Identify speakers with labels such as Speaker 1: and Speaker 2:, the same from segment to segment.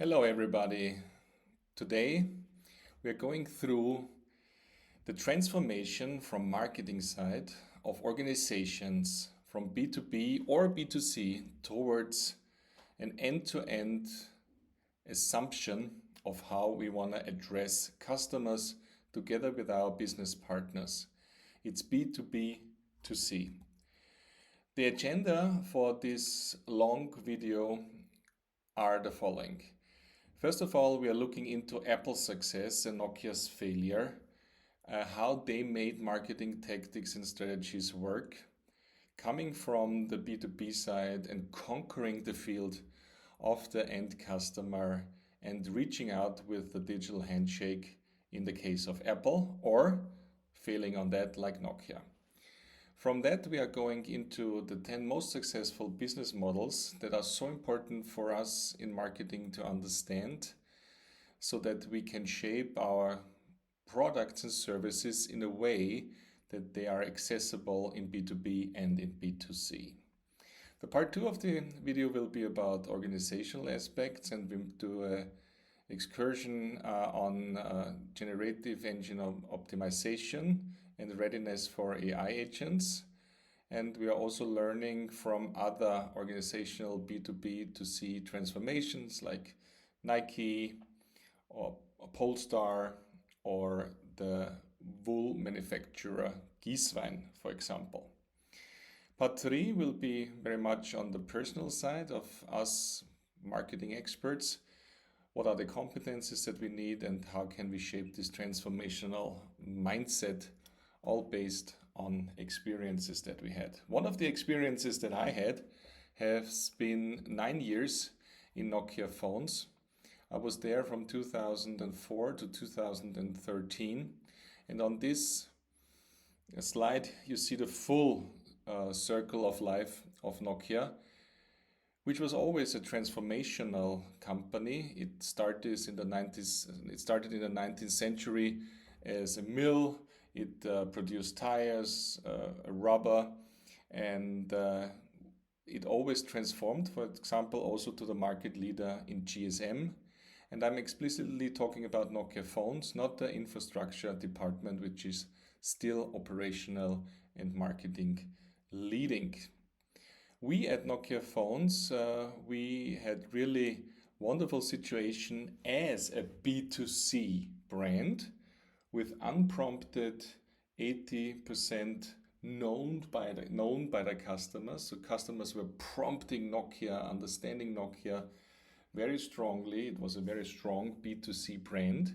Speaker 1: Hello, everybody. Today we are going through the transformation from marketing side of organizations from B2B or B2C towards an end-to-end assumption of how we want to address customers together with our business partners. It's B2B2C. The agenda for this long video are the following. First of all, we are looking into Apple's success and Nokia's failure, how they made marketing tactics and strategies work, coming from the B2B side and conquering the field of the end customer and reaching out with the digital handshake in the case of Apple, or failing on that like Nokia. From that, we are going into the 10 most successful business models that are so important for us in marketing to understand so that we can shape our products and services in a way that they are accessible in B2B and in B2C. The part 2 of the video will be about organizational aspects, and we do an excursion on generative engine optimization and readiness for AI agents. And we are also learning from other organizational B2B2C transformations like Nike or Polestar or the wool manufacturer Gieswein, for example. Part 3 will be very much on the personal side of us marketing experts. What are the competences that we need and how can we shape this transformational mindset, all based on experiences that we had. One of the experiences that I had has been 9 years in Nokia phones. I was there from 2004 to 2013, and on this slide you see the full circle of life of Nokia, which was always a transformational company. It started in the 19th century as a mill. It produced tires, rubber, and it always transformed, for example, also to the market leader in GSM. And I'm explicitly talking about Nokia phones, not the infrastructure department, which is still operational and marketing leading. We at Nokia phones, we had really wonderful situation as a B2C brand with unprompted 80% known by the customers. So customers were prompting Nokia, understanding Nokia very strongly. It was a very strong B2C brand.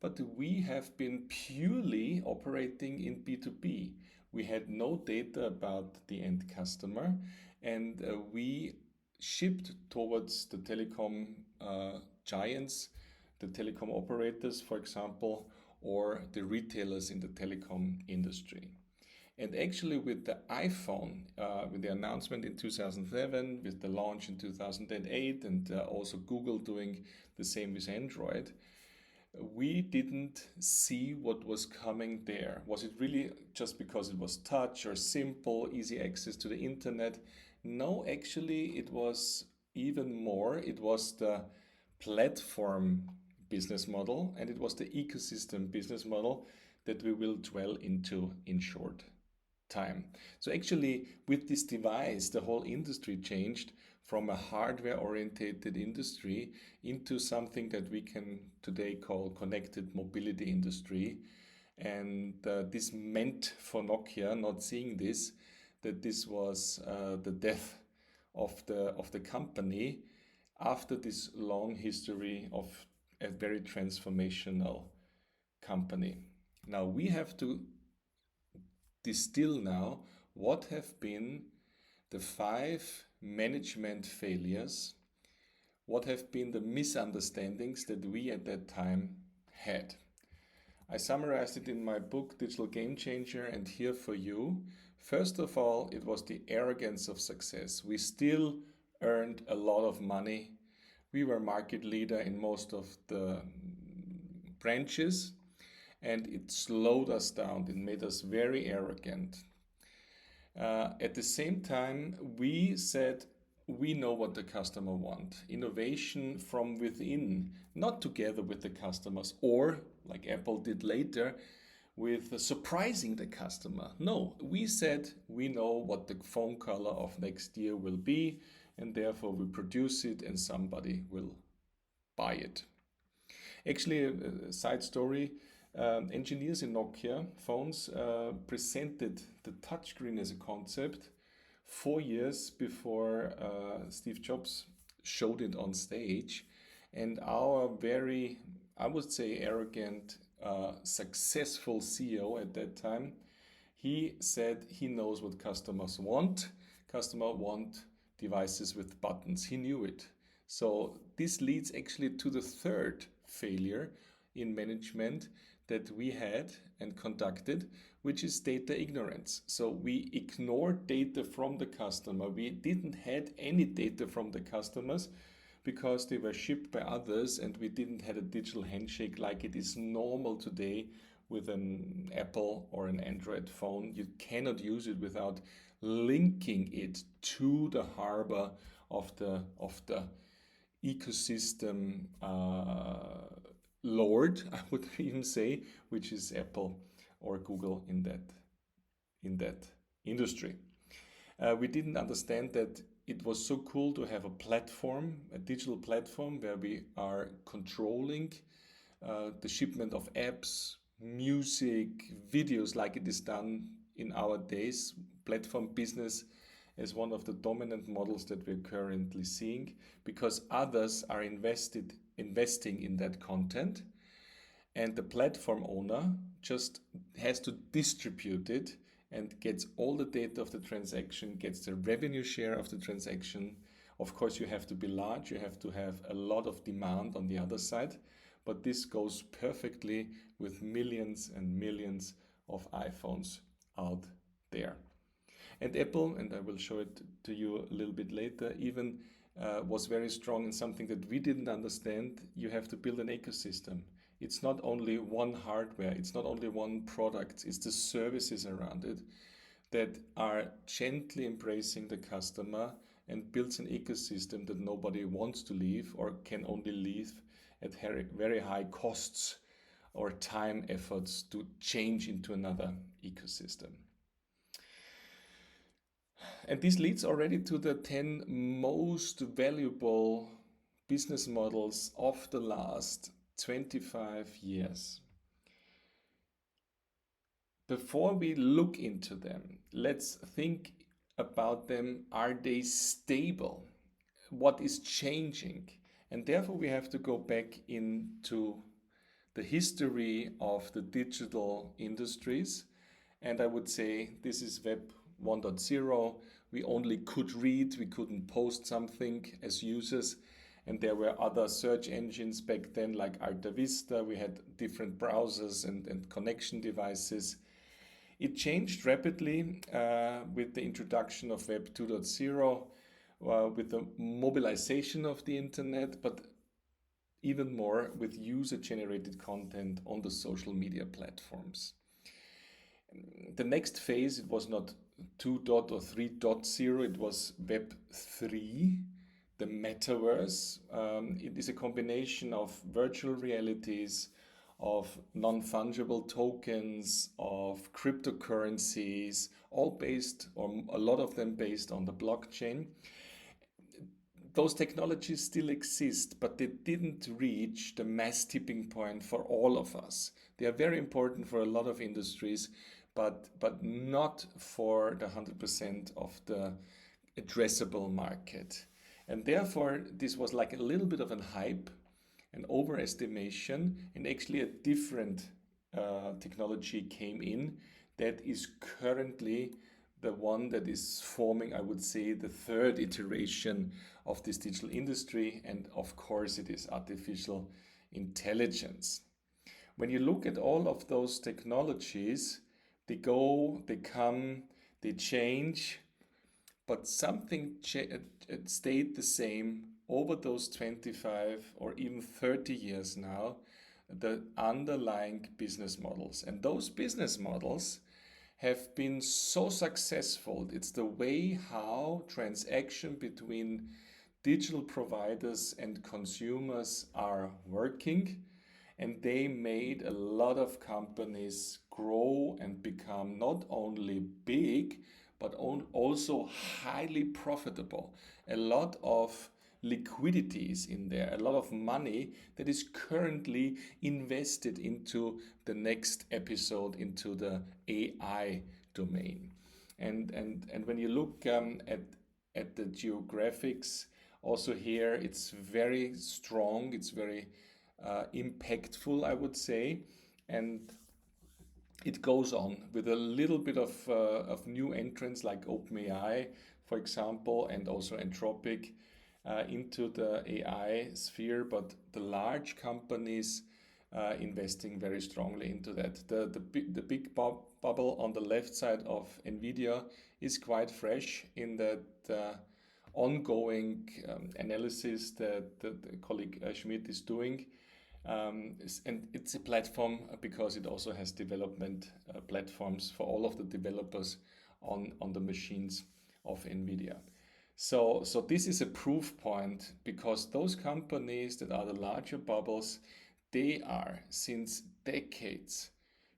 Speaker 1: But we have been purely operating in B2B. We had no data about the end customer, and we shipped towards the telecom giants, the telecom operators, for example, or the retailers in the telecom industry. And actually with the iPhone, with the announcement in 2007, with the launch in 2008, and also Google doing the same with Android, we didn't see what was coming there. Was it really just because it was touch or simple, easy access to the internet? No, actually it was even more. It was the platform business model, and it was the ecosystem business model that we will dwell into in short time. So actually with this device, the whole industry changed from a hardware orientated industry into something that we can today call connected mobility industry. And this meant for Nokia, not seeing this, that this was the death of the company after this long history of a very transformational company. Now we have to distill now what have been the 5 management failures, what have been the misunderstandings that we at that time had. I summarized it in my book Digital Game Changer, and here for you. First of all, it was the arrogance of success. We still earned a lot of money. We were market leader in most of the branches, and it slowed us down. It made us very arrogant. At the same time, we said, we know what the customer want. Innovation from within, not together with the customers, or like Apple did later, with surprising the customer. No, we said we know what the phone color of next year will be, and therefore we produce it and somebody will buy it. Actually, a side story, engineers in Nokia phones presented the touchscreen as a concept 4 years before Steve Jobs showed it on stage. And our very, I would say, arrogant, successful CEO at that time, he said he knows what customers want. Customers want devices with buttons. He knew it. So this leads actually to the third failure in management that we had and conducted, which is data ignorance. So we ignored data from the customer. We didn't had any data from the customers because they were shipped by others, and we didn't have a digital handshake like it is normal today with an Apple or an Android phone. You cannot use it without linking it to the harbor of the ecosystem lord, I would even say, which is Apple or Google in that industry. We didn't understand that it was so cool to have a platform, a digital platform, where we are controlling the shipment of apps, music, videos, like it is done in our days. Platform business is one of the dominant models that we're currently seeing, because others are investing in that content, and the platform owner just has to distribute it and gets all the data of the transaction, gets the revenue share of the transaction. Of course, you have to be large, you have to have a lot of demand on the other side, but this goes perfectly with millions and millions of iPhones out there. And Apple, and I will show it to you a little bit later, even was very strong in something that we didn't understand. You have to build an ecosystem. It's not only one hardware, it's not only one product, it's the services around it that are gently embracing the customer and builds an ecosystem that nobody wants to leave or can only leave at very high costs or time efforts to change into another ecosystem. And this leads already to the 10 most valuable business models of the last 25 years. Before we look into them, let's think about them. Are they stable? What is changing? And therefore we have to go back into the history of the digital industries. And I would say this is Web 1.0. We only could read, we couldn't post something as users. And there were other search engines back then, like Alta Vista. We had different browsers and connection devices. It changed rapidly with the introduction of Web 2.0, with the mobilization of the internet, but even more with user-generated content on the social media platforms. The next phase, it was not 2. or 3.0, it was Web 3, the Metaverse. It is a combination of virtual realities, of non-fungible tokens, of cryptocurrencies, all based, or a lot of them based on the blockchain. Those technologies still exist, but they didn't reach the mass tipping point for all of us. They are very important for a lot of industries, but not for the 100% of the addressable market. And therefore, this was like a little bit of a hype, an overestimation, and actually a different technology came in that is currently the one that is forming, I would say, the third iteration of this digital industry. And of course, it is artificial intelligence. When you look at all of those technologies, they go, they come, they change, but something stayed the same over those 25 or even 30 years now, the underlying business models. And those business models have been so successful. It's the way how transaction between digital providers and consumers are working, and they made a lot of companies grow and become not only big but also highly profitable. A lot of liquidity is in there, a lot of money that is currently invested into the next episode, into the AI domain. And when you look at the geographics, also here it's very strong, it's very impactful, I would say, and it goes on with a little bit of new entrants like OpenAI, for example, and also Anthropic into the AI sphere, but the large companies investing very strongly into that. The big bubble on the left side of NVIDIA is quite fresh in that ongoing analysis that the colleague Schmidt is doing. And it's a platform because it also has development platforms for all of the developers on the machines of NVIDIA. So this is a proof point, because those companies that are the larger bubbles, they are since decades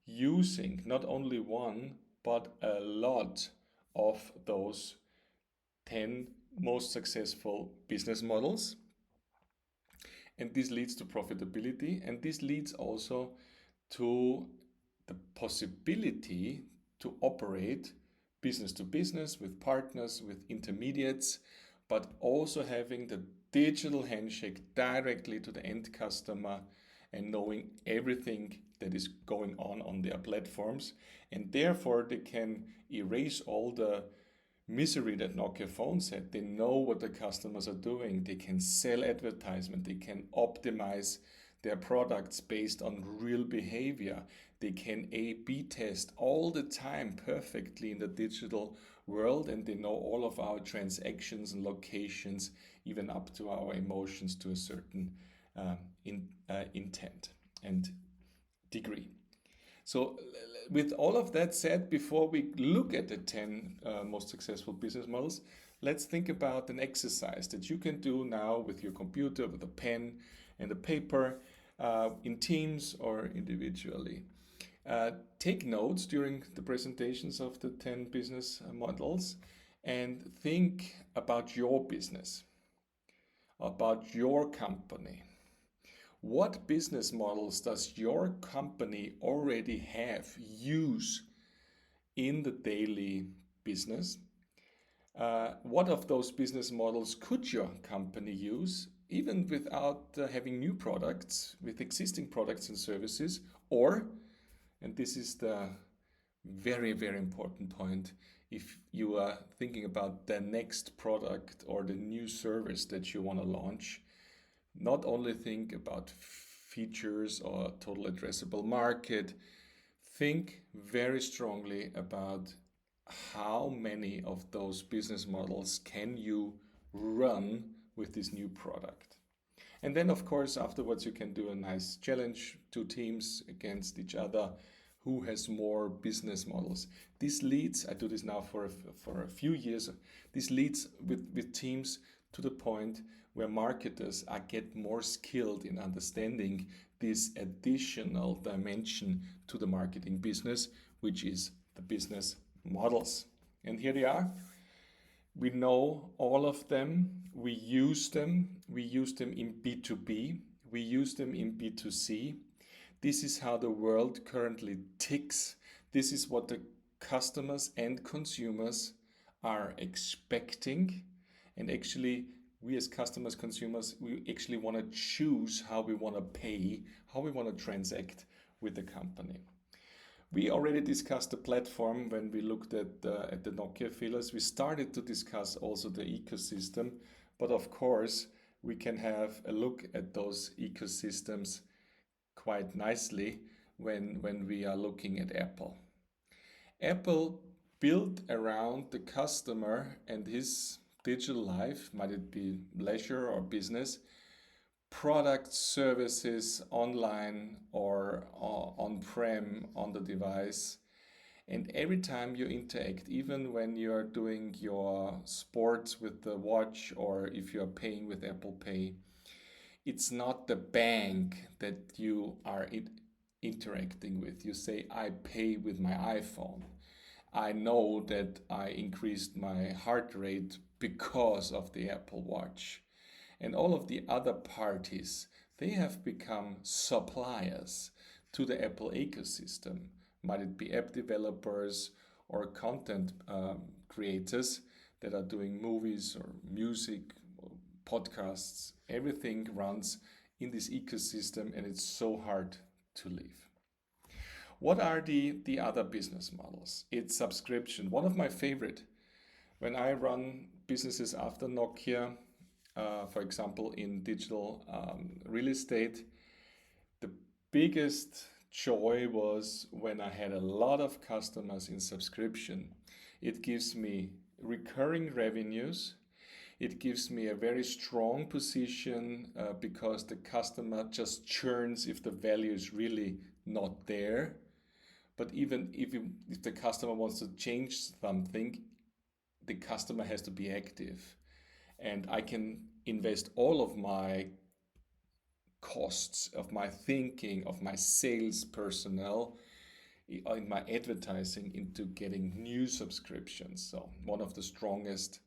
Speaker 1: using not only one but a lot of those 10 most successful business models. And this leads to profitability, and this leads also to the possibility to operate business to business with partners, with intermediates, but also having the digital handshake directly to the end customer and knowing everything that is going on their platforms. And therefore they can erase all the misery that Nokia phones had. They know what the customers are doing. They can sell advertisement. They can optimize their products based on real behavior. They can A/B test all the time perfectly in the digital world, and they know all of our transactions and locations, even up to our emotions to a certain intent and degree. So with all of that said, before we look at the 10 most successful business models, let's think about an exercise that you can do now with your computer, with a pen and a paper, in teams or individually. Take notes during the presentations of the 10 business models and think about your business, about your company. What business models does your company already have, use in the daily business? What of those business models could your company use, even without having new products, with existing products and services? Or, and this is the very, very important point, if you are thinking about the next product or the new service that you want to launch, not only think about features or total addressable market, think very strongly about how many of those business models can you run with this new product. And then, of course, afterwards you can do a nice challenge, two teams against each other, who has more business models. This leads, I do this now for a few years, this leads with teams to the point where marketers get more skilled in understanding this additional dimension to the marketing business, which is the business models. And here they are. We know all of them. We use them. We use them in B2B. We use them in B2C. This is how the world currently ticks. This is what the customers and consumers are expecting. And actually, we as customers, consumers, we actually want to choose how we want to pay, how we want to transact with the company. We already discussed the platform when we looked at the Nokia fillers. We started to discuss also the ecosystem, but of course, we can have a look at those ecosystems quite nicely when we are looking at Apple. Apple built around the customer and his digital life, might it be leisure or business, products, services online or on-prem on the device. And every time you interact, even when you're doing your sports with the watch or if you're paying with Apple Pay, it's not the bank that you are interacting with. You say, I pay with my iPhone. I know that I increased my heart rate because of the Apple Watch. And all of the other parties, they have become suppliers to the Apple ecosystem. Might it be app developers or content creators that are doing movies or music or podcasts. Everything runs in this ecosystem and it's so hard to leave. What are the other business models? It's subscription. One of my favorite. When I run businesses after Nokia, for example, in digital real estate, the biggest joy was when I had a lot of customers in subscription. It gives me recurring revenues. It gives me a very strong position because the customer just churns if the value is really not there. But even if the customer wants to change something, the customer has to be active. And I can invest all of my costs, of my thinking, of my sales personnel, in my advertising into getting new subscriptions. So one of the strongest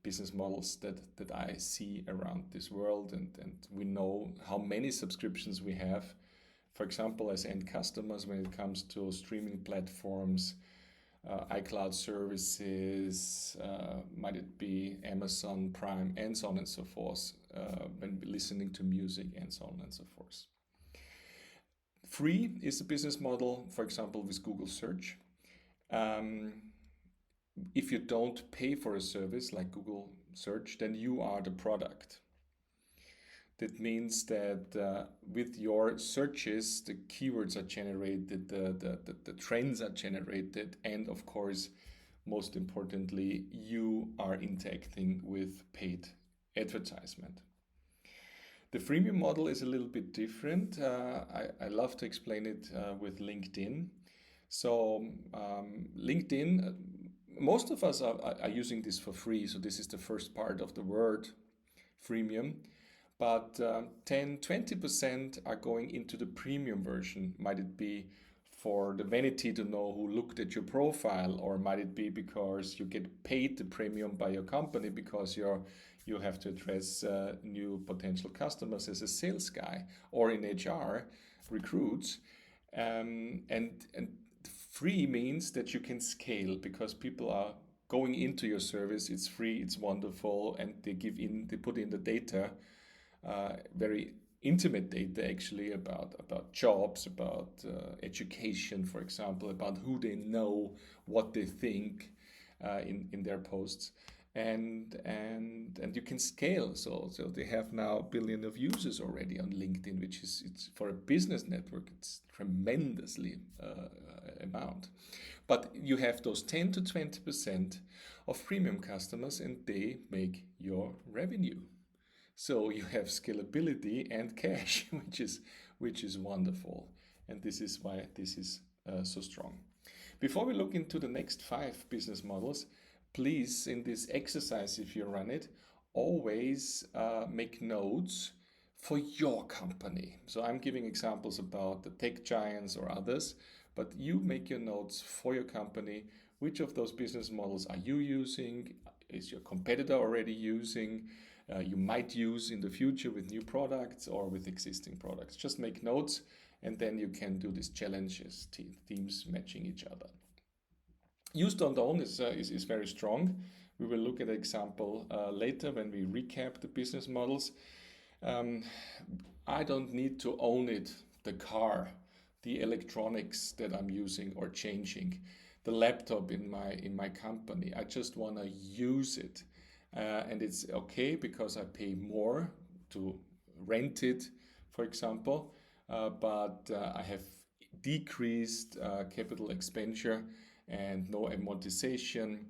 Speaker 1: business models that I see around this world, and we know how many subscriptions we have. For example, as end customers, when it comes to streaming platforms, iCloud services, might it be Amazon Prime, and so on and so forth, when listening to music, and so on and so forth. Free is the business model, for example, with Google Search. If you don't pay for a service like Google Search, then you are the product. That means that with your searches, the keywords are generated, the trends are generated, and of course, most importantly, you are interacting with paid advertisement. The freemium model is a little bit different. I love to explain it with LinkedIn. So LinkedIn, most of us are using this for free. So this is the first part of the word freemium. But 10-20% are going into the premium version. Might it be for the vanity to know who looked at your profile, or might it be because you get paid the premium by your company because you have to address new potential customers as a sales guy, or in HR recruits. And free means that you can scale because people are going into your service. It's free, it's wonderful, and they put in the data. Very intimate data actually about jobs, about education, for example, about who they know, what they think in their posts, and you can scale. So they have now 1 billion of users already on LinkedIn, which is, it's for a business network, it's tremendously amount. But you have those 10-20% of premium customers, and they make your revenue. So you have scalability and cash, which is wonderful, and this is why this is so strong. Before we look into the next 5 business models, please, in this exercise, if you run it, always make notes for your company. So I'm giving examples about the tech giants or others, but you make your notes for your company. Which of those business models are you using? Is your competitor already using? You might use in the future with new products or with existing products. Just make notes, and then you can do these challenges, teams matching each other. Use don't own is very strong. We will look at an example later when we recap the business models. I don't need to own it, the car, the electronics that I'm using or changing, the laptop in my company. I just want to use it. And it's okay because I pay more to rent it, for example, but I have decreased capital expenditure and no amortization.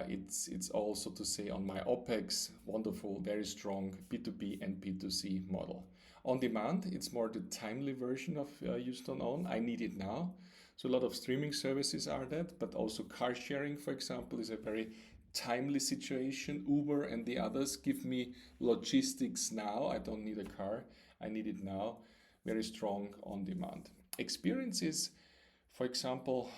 Speaker 1: It's also to say on my OPEX, wonderful, very strong B2B and B2C model. On demand, it's more the timely version of use don't own. I need it now. So a lot of streaming services are that, but also car sharing, for example, is a very timely situation. Uber and the others give me logistics now. I don't need a car. I need it now. Very strong on demand. Experiences, for example,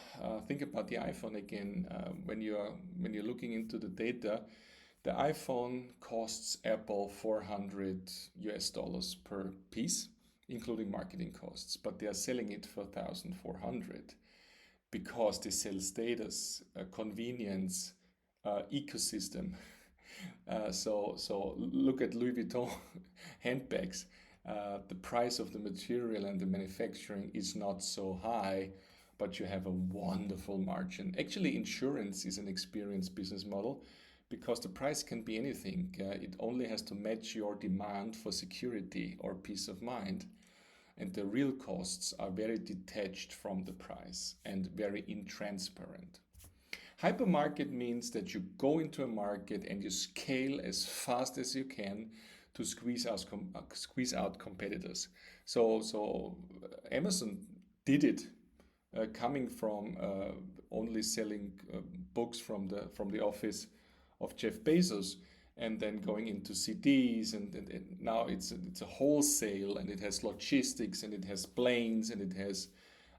Speaker 1: think about the iPhone again. When you're looking into the data, the iPhone costs Apple 400 US dollars per piece, including marketing costs, but they are selling it for 1,400 because they sell status, convenience, ecosystem. So look at Louis Vuitton handbags. The price of the material and the manufacturing is not so high, but you have a wonderful margin. Actually, insurance is an experienced business model because the price can be anything. It only has to match your demand for security or peace of mind. And the real costs are very detached from the price and very intransparent. Hypermarket means that you go into a market and you scale as fast as you can to squeeze out competitors. So Amazon did it, coming from only selling books from the office of Jeff Bezos, and then going into CDs, and now it's a wholesale, and it has logistics, and it has planes, and it has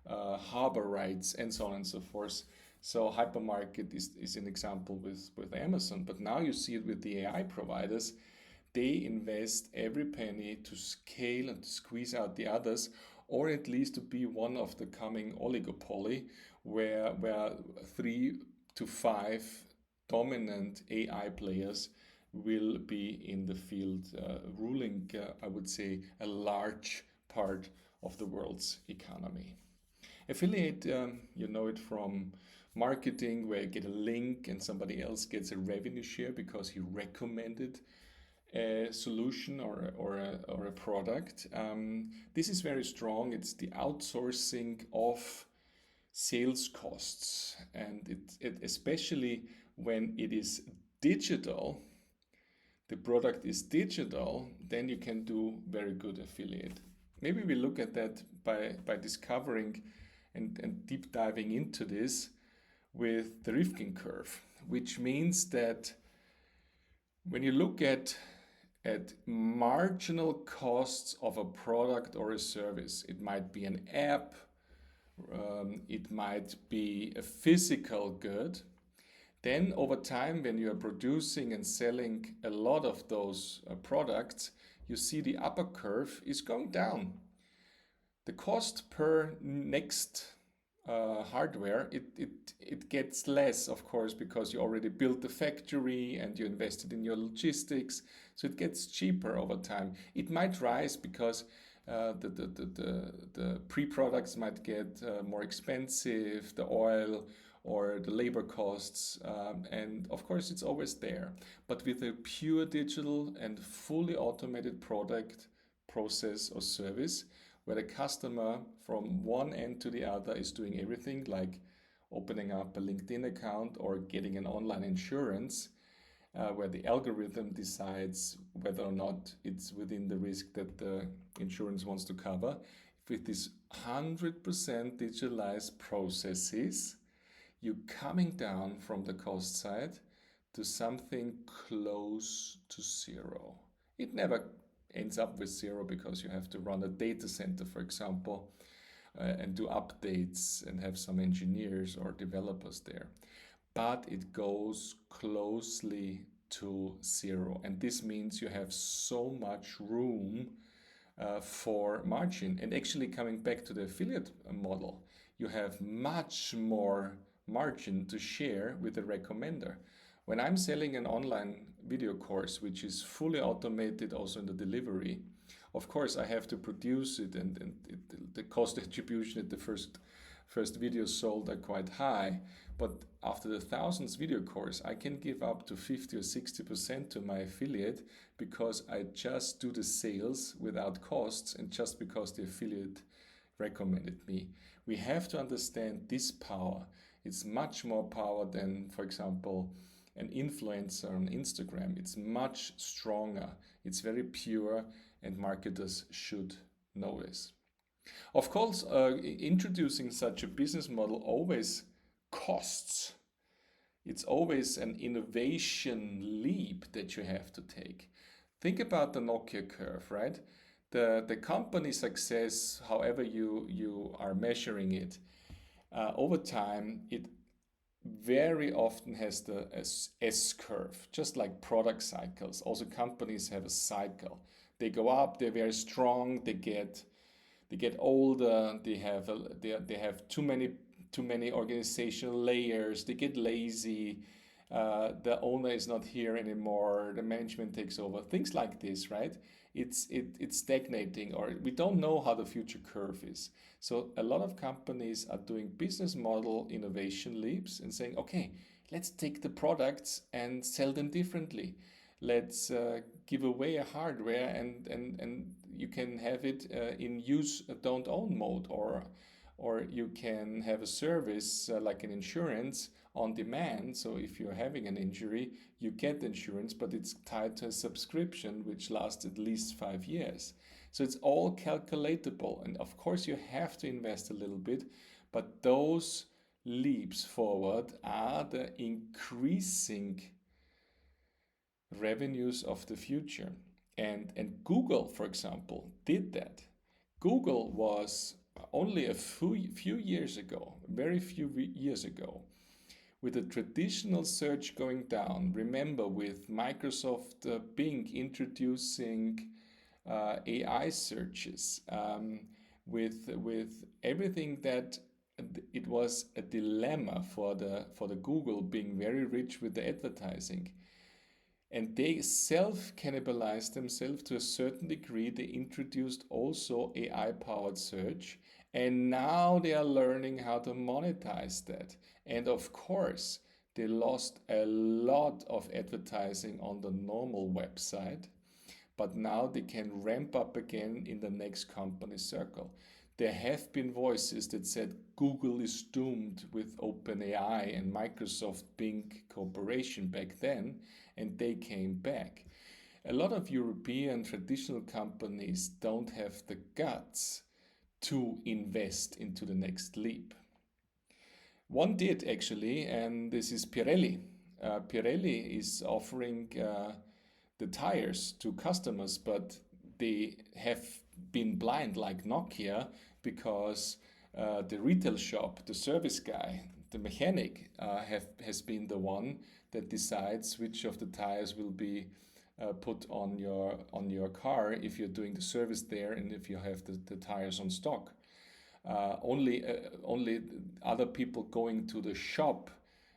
Speaker 1: harbor rights, and so on and so forth. So hypermarket is an example with Amazon, but now you see it with the AI providers. They invest every penny to scale and to squeeze out the others, or at least to be one of the coming oligopoly, where 3 to 5 dominant AI players will be in the field, ruling, I would say, a large part of the world's economy. Affiliate, you know it from marketing, where you get a link and somebody else gets a revenue share because he recommended a solution or a product. This is very strong. It's the outsourcing of sales costs, and it especially when it is digital, the product is digital, then you can do very good affiliate. Maybe we look at that by discovering and deep diving into this with the Rifkin curve, which means that when you look at marginal costs of a product or a service, it might be an app, it might be a physical good. Then over time, when you are producing and selling a lot of those products, you see the upper curve is going down. The cost per next hardware, it gets less, of course, because you already built the factory and you invested in your logistics, so it gets cheaper over time. It might rise because the pre-products might get more expensive, the oil or the labor costs, and of course it's always there. But with a pure digital and fully automated product, process or service, where the customer from one end to the other is doing everything, like opening up a LinkedIn account or getting an online insurance, where the algorithm decides whether or not it's within the risk that the insurance wants to cover. With these 100% digitalized processes, you're coming down from the cost side to something close to zero. It never ends up with zero because you have to run a data center, for example, and do updates and have some engineers or developers there. But it goes closely to zero. And this means you have so much room for margin. And actually, coming back to the affiliate model, you have much more margin to share with the recommender. When I'm selling an online video course, which is fully automated also in the delivery, of course I have to produce it, and the cost attribution at the first videos sold are quite high. But after the thousands video course, I can give up to 50 or 60% to my affiliate because I just do the sales without costs and just because the affiliate recommended me. We have to understand this power. It's much more power than, for example, an influencer on Instagram. It's much stronger. It's very pure, and marketers should know this. Of course, introducing such a business model always costs. It's always an innovation leap that you have to take. Think about the Nokia curve, right? The company success, however you are measuring it, over time, it very often has the S curve, just like product cycles. Also, companies have a cycle. They go up, they're very strong, they get older, they have too many organizational layers, they get lazy, the owner is not here anymore, the management takes over, things like this, right? It's stagnating, or we don't know how the future curve is. So a lot of companies are doing business model innovation leaps and saying, okay, let's take the products and sell them differently. Let's give away a hardware, and you can have it in use don't own mode, or you can have a service like an insurance on demand. So if you're having an injury, you get insurance, but it's tied to a subscription which lasts at least 5 years. So it's all calculatable, and of course you have to invest a little bit, but those leaps forward are the increasing revenues of the future. And Google, for example, did that. Google was only a few years ago, very few years ago, with the traditional search going down. Remember, with Microsoft Bing introducing AI searches, with everything that it was a dilemma for the Google being very rich with the advertising, and they self cannibalized themselves to a certain degree. They introduced also AI powered search, and now they are learning how to monetize that. And of course, they lost a lot of advertising on the normal website, but now they can ramp up again in the next company circle. There have been voices that said Google is doomed with OpenAI and Microsoft Bing cooperation back then, and they came back. A lot of European traditional companies don't have the guts to invest into the next leap. One did actually, and this is Pirelli. Pirelli is offering the tires to customers, but they have been blind like Nokia, because the retail shop, the service guy, the mechanic has been the one that decides which of the tires will be put on your car if you're doing the service there, and if you have the tires on stock. Only other people going to the shop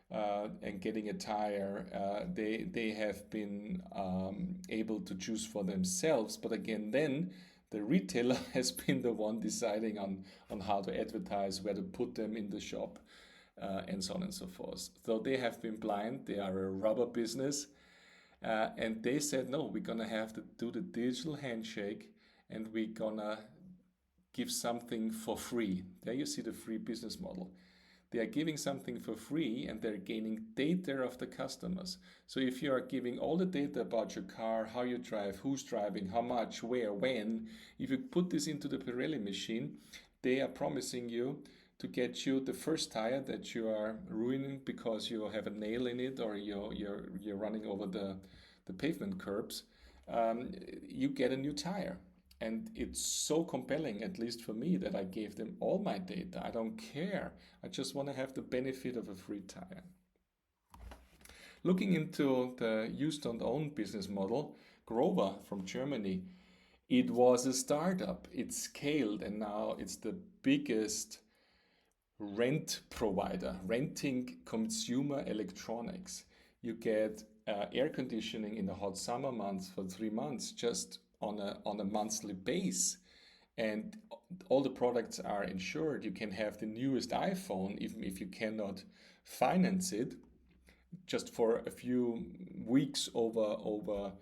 Speaker 1: and getting a tire, they have been able to choose for themselves. But again, then the retailer has been the one deciding on how to advertise, where to put them in the shop, and so on and so forth. So they have been blind. They are a rubber business. And they said, no, we're going to have to do the digital handshake, and we're going to give something for free. There you see the free business model. They are giving something for free, and they're gaining data of the customers. So if you are giving all the data about your car, how you drive, who's driving, how much, where, when, if you put this into the Pirelli machine, they are promising you to get you the first tire that you are ruining because you have a nail in it, or you're running over the pavement curbs. You get a new tire. And it's so compelling, at least for me, that I gave them all my data. I don't care. I just want to have the benefit of a free tire. Looking into the use don't own business model, Grover from Germany, it was a startup. It scaled, and now it's the biggest rent provider, renting consumer electronics. You get air conditioning in the hot summer months for 3 months just on a monthly base, and all the products are insured. You can have the newest iPhone even if you cannot finance it, just for a few weeks over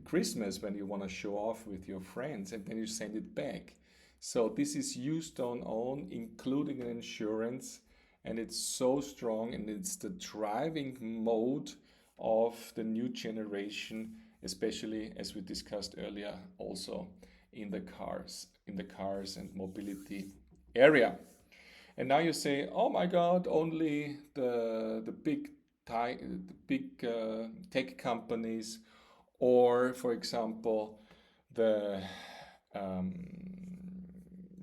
Speaker 1: Christmas when you want to show off with your friends, and then you send it back. So this is used on own, including an insurance, and it's so strong, and it's the driving mode of the new generation, especially as we discussed earlier, also in the cars and mobility area. And now you say, oh my God, only the big tech companies, or for example, the um,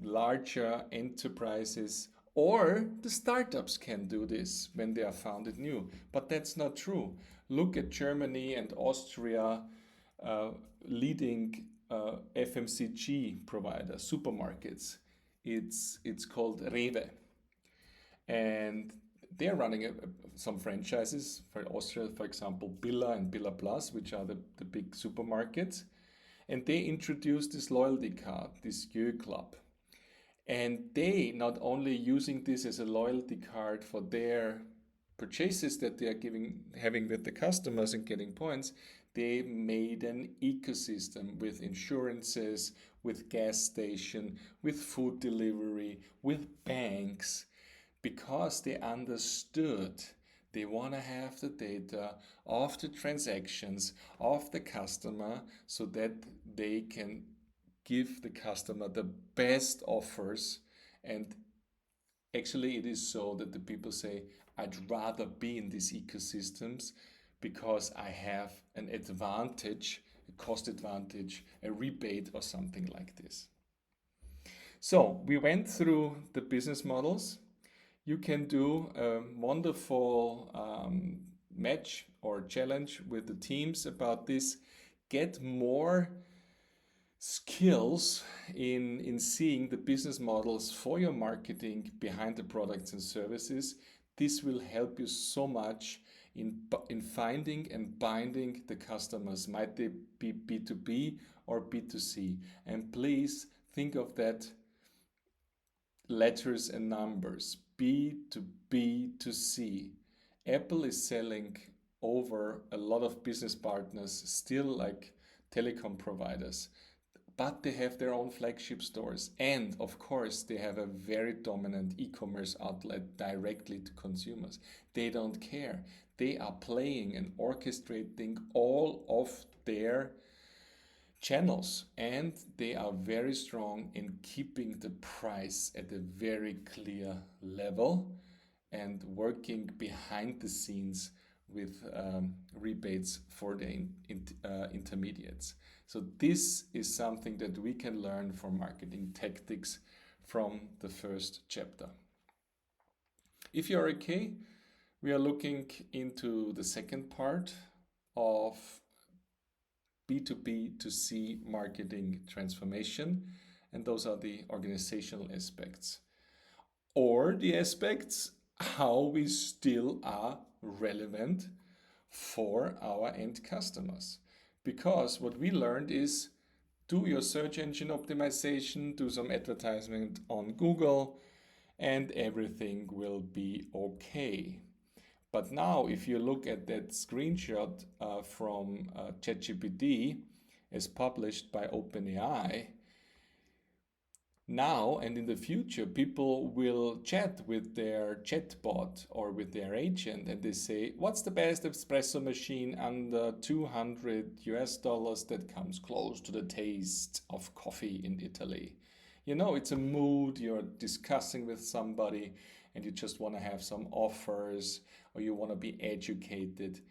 Speaker 1: larger enterprises or the startups can do this when they are founded new. But that's not true. Look at Germany and Austria, uh, leading FMCG provider, supermarkets. It's called Rewe, and they're running some franchises for Austria, for example, Billa and Billa Plus, which are the big supermarkets. And they introduced this loyalty card, this Jö Club. And they not only using this as a loyalty card for their purchases that they are having with the customers and getting points, they made an ecosystem with insurances, with gas station, with food delivery, with banks, because they understood they want to have the data of the transactions of the customer so that they can give the customer the best offers. And actually, it is so that the people say, I'd rather be in these ecosystems because I have an advantage, a cost advantage, a rebate, or something like this. So, we went through the business models. You can do a wonderful match or challenge with the teams about this. Get more skills in seeing the business models for your marketing behind the products and services. This will help you so much in finding and binding the customers, might they be B2B or B2C. And please think of that letters and numbers, B to B to C. Apple is selling over a lot of business partners, still like telecom providers, but they have their own flagship stores. And of course, they have a very dominant e-commerce outlet directly to consumers. They don't care. They are playing and orchestrating all of their channels, and they are very strong in keeping the price at a very clear level and working behind the scenes with rebates for the intermediates. So this is something that we can learn from marketing tactics from the first chapter. If you're okay, we are looking into the second part of B2B2C marketing transformation, and those are the organizational aspects, or the aspects how we still are relevant for our end customers. Because what we learned is, do your search engine optimization, do some advertisement on Google, and everything will be okay. But now, if you look at that screenshot from ChatGPT as published by OpenAI, now and in the future, people will chat with their chatbot or with their agent, and they say, what's the best espresso machine under $200 that comes close to the taste of coffee in Italy? You know, it's a mood, you're discussing with somebody and you just want to have some offers or you want to be educated.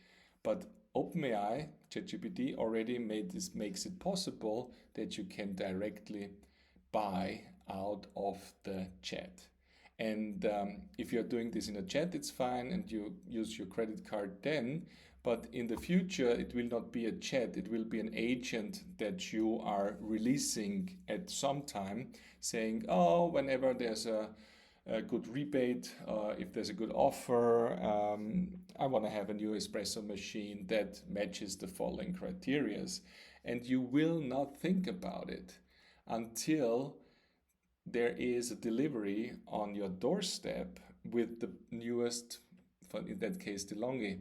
Speaker 1: But OpenAI, ChatGPT, already makes it possible that you can directly buy out of the chat. And if you're doing this in a chat, it's fine, and you use your credit card then. But in the future, it will not be a chat, it will be an agent that you are releasing at some time, saying, oh, whenever there's a good rebate, if there's a good offer, I want to have a new espresso machine that matches the following criteria. And you will not think about it until there is a delivery on your doorstep with the newest, in that case, DeLonghi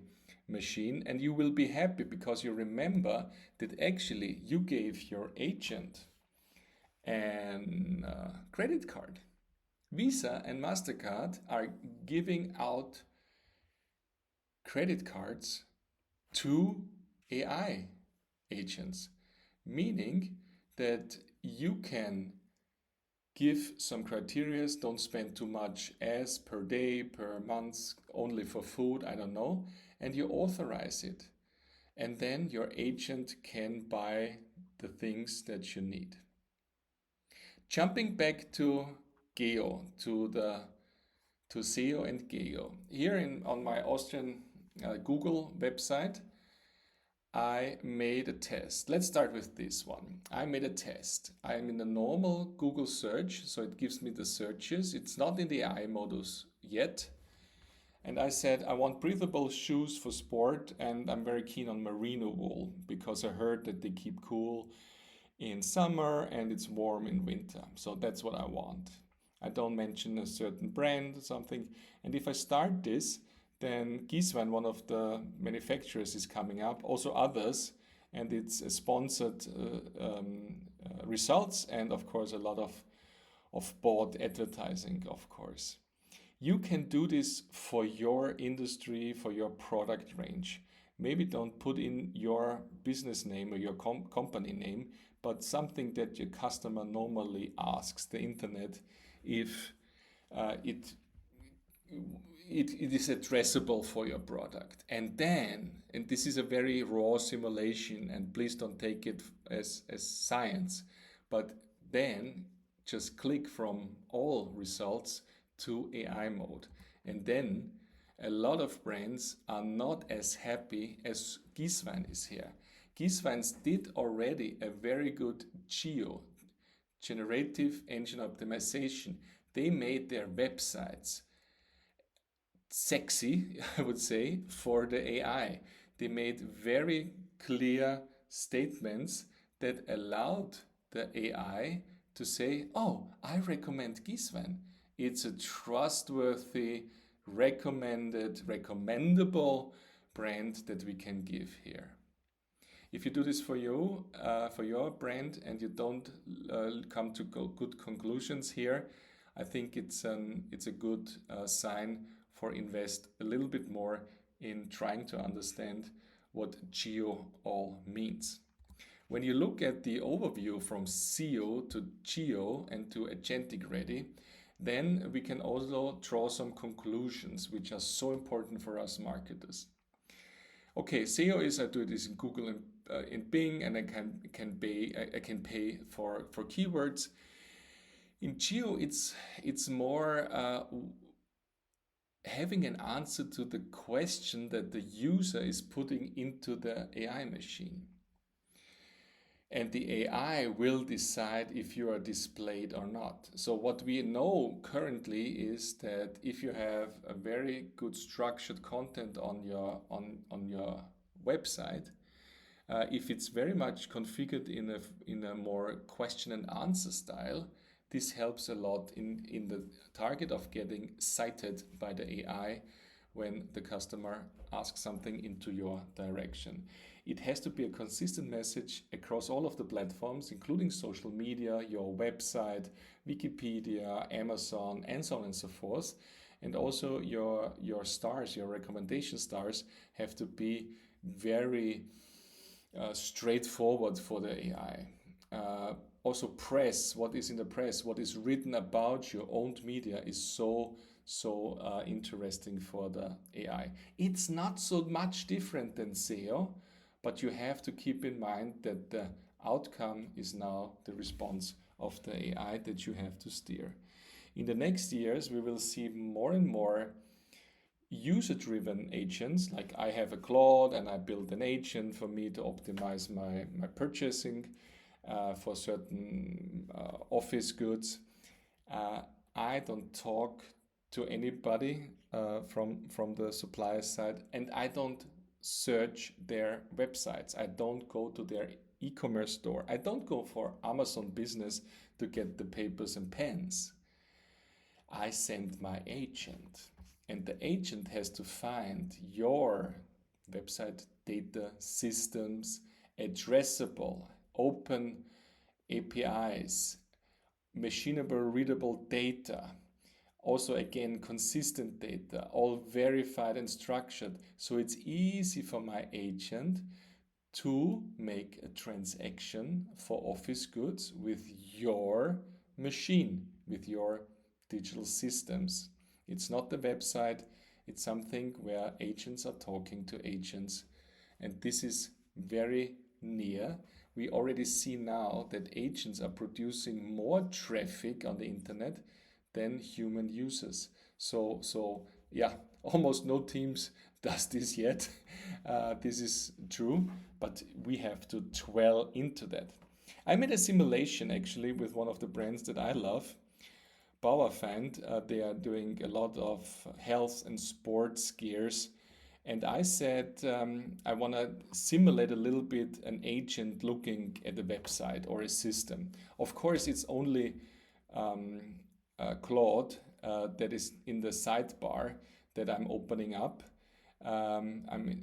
Speaker 1: machine, and you will be happy because you remember that actually you gave your agent a credit card. Visa and MasterCard are giving out credit cards to AI agents, meaning that you can give some criteria. Don't spend too much as per day, per month, only for food, I don't know. And you authorize it. And then your agent can buy the things that you need. Jumping back to Geo, to SEO and Geo. Here on my Austrian Google website, I made a test. Let's start with this one. I made a test. I'm in the normal Google search, so it gives me the searches. It's not in the AI modus yet. And I said, I want breathable shoes for sport, and I'm very keen on merino wool because I heard that they keep cool in summer and it's warm in winter. So that's what I want. I don't mention a certain brand or something. And if I start this, then Giswein, one of the manufacturers, is coming up, also others, and it's a sponsored results and of course a lot of bought advertising, of course. You can do this for your industry, for your product range. Maybe don't put in your business name or your company name, but something that your customer normally asks the internet if it is addressable for your product. And then, and this is a very raw simulation, and please don't take it as science, but then just click from all results to AI mode. And then a lot of brands are not as happy as Giswein is here. Giswein did already a very good geo, generative engine optimization. They made their websites sexy, I would say, for the AI. They made very clear statements that allowed the AI to say, oh, I recommend Giswein. It's a trustworthy, recommendable brand that we can give here. If you do this for you, for your brand, and you don't come to good conclusions here, I think it's a good sign for invest a little bit more in trying to understand what geo all means. When you look at the overview from SEO to geo and to agentic ready, then we can also draw some conclusions which are so important for us marketers. Okay, SEO is I do this in Google and in Bing, and I can pay for keywords. In geo, it's more having an answer to the question that the user is putting into the AI machine. And the AI will decide if you are displayed or not. So what we know currently is that if you have a very good structured content on your website, if it's very much configured in a more question and answer style, this helps a lot in the target of getting cited by the AI when the customer asks something into your direction. It has to be a consistent message across all of the platforms, including social media, your website, Wikipedia, Amazon, and so on and so forth. And also your stars, your recommendation stars have to be very straightforward for the AI. Also press, what is in the press, what is written about your owned media is so interesting for the AI. It's not so much different than SEO, but you have to keep in mind that the outcome is now the response of the AI that you have to steer. In the next years, we will see more and more user-driven agents. Like I have a Claude and I build an agent for me to optimize my purchasing for certain office goods. I don't talk to anybody from the supplier side, and I don't search their websites. I don't go to their e-commerce store. I don't go for Amazon Business to get the papers and pens. I send my agent, and the agent has to find your website data systems, addressable, open APIs, machinable readable data, also again consistent data, all verified and structured, so it's easy for my agent to make a transaction for office goods with your machine, with your digital systems. It's not the website, it's something where agents are talking to agents, and this is very near. We already see now that agents are producing more traffic on the internet than human users. So yeah, almost no teams does this yet. This is true, but we have to dwell into that. I made a simulation actually with one of the brands that I love, Bauerfeind. They are doing a lot of health and sports gears. And I said, I want to simulate a little bit an agent looking at a website or a system. Of course, it's only Claude that is in the sidebar that I'm opening up. I'm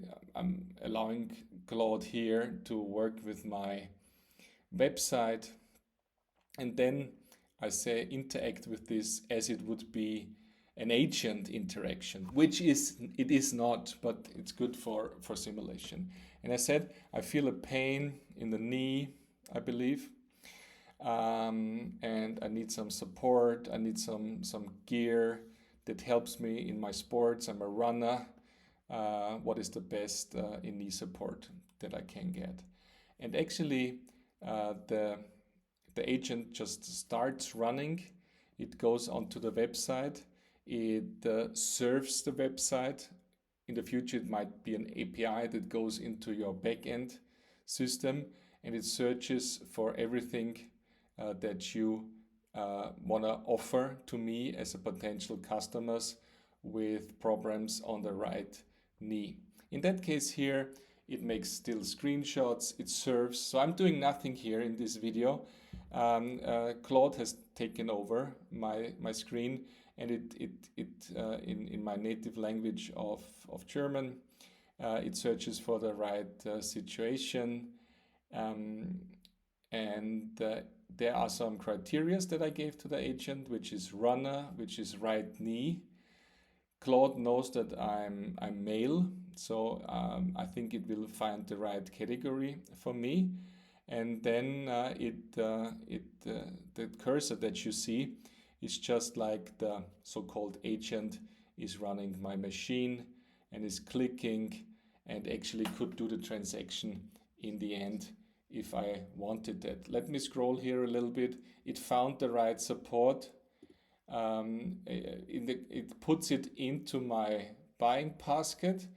Speaker 1: allowing Claude here to work with my website, and then I say interact with this as it would be an agent interaction, which it is not, but it's good for simulation. And I said I feel a pain in the knee, I believe, and I need some support. I need some gear that helps me in my sports. I'm a runner. What is the best in knee support that I can get? And actually, the agent just starts running. It goes onto the website. It serves the website. In the future, it might be an API that goes into your backend system, and it searches for everything that you want to offer to me as a potential customers with problems on the right knee. In that case here, it makes still screenshots, it serves. So I'm doing nothing here in this video. Claude has taken over my screen, and in my native language of German, it searches for the right situation, and there are some criteria that I gave to the agent, which is runner, which is right knee. Claude knows that I'm male, so I think it will find the right category for me. And then the cursor that you see is just like the so-called agent is running my machine and is clicking and actually could do the transaction in the end if I wanted that. Let me scroll here a little bit. It found the right support. It puts it into my buying basket.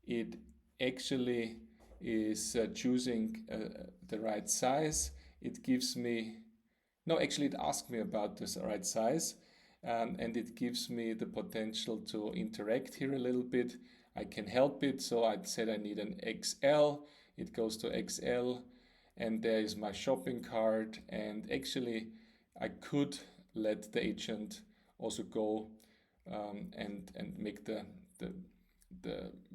Speaker 1: It actually is choosing the right size. It gives me, no, actually it asks me about this right size, and it gives me the potential to interact here a little bit. I can help it, so I said I need an XL. It goes to XL, and there is my shopping cart, and actually I could let the agent also go and make the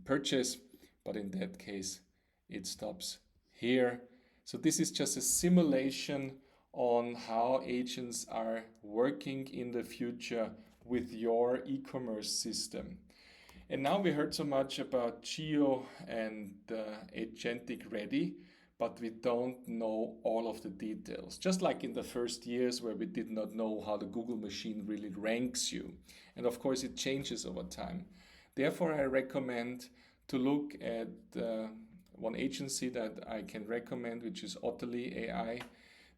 Speaker 1: purchase, but in that case it stops here. So this is just a simulation on how agents are working in the future with your e-commerce system. And now we heard so much about Geo and Agentic Ready, but we don't know all of the details. Just like in the first years where we did not know how the Google machine really ranks you. And of course it changes over time. Therefore, I recommend to look at one agency that I can recommend, which is Otterly AI.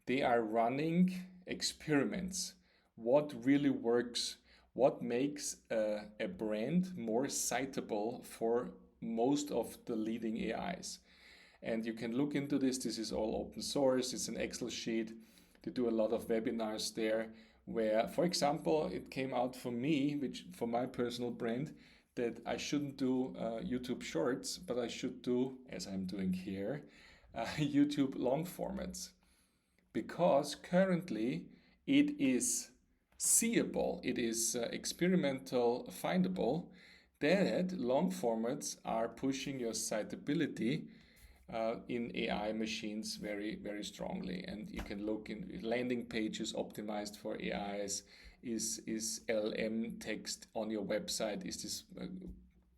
Speaker 1: They are running experiments. What really works? What makes a brand more citable for most of the leading AIs? And you can look into this. This is all open source. It's an Excel sheet. They do a lot of webinars there where, for example, it came out for me, which for my personal brand, that I shouldn't do YouTube shorts, but I should do, as I'm doing here, YouTube long formats. Because currently it is seeable, it is experimental findable that long formats are pushing your citability in AI machines very, very strongly. And you can look in landing pages optimized for AIs. Is LLM text on your website? Is this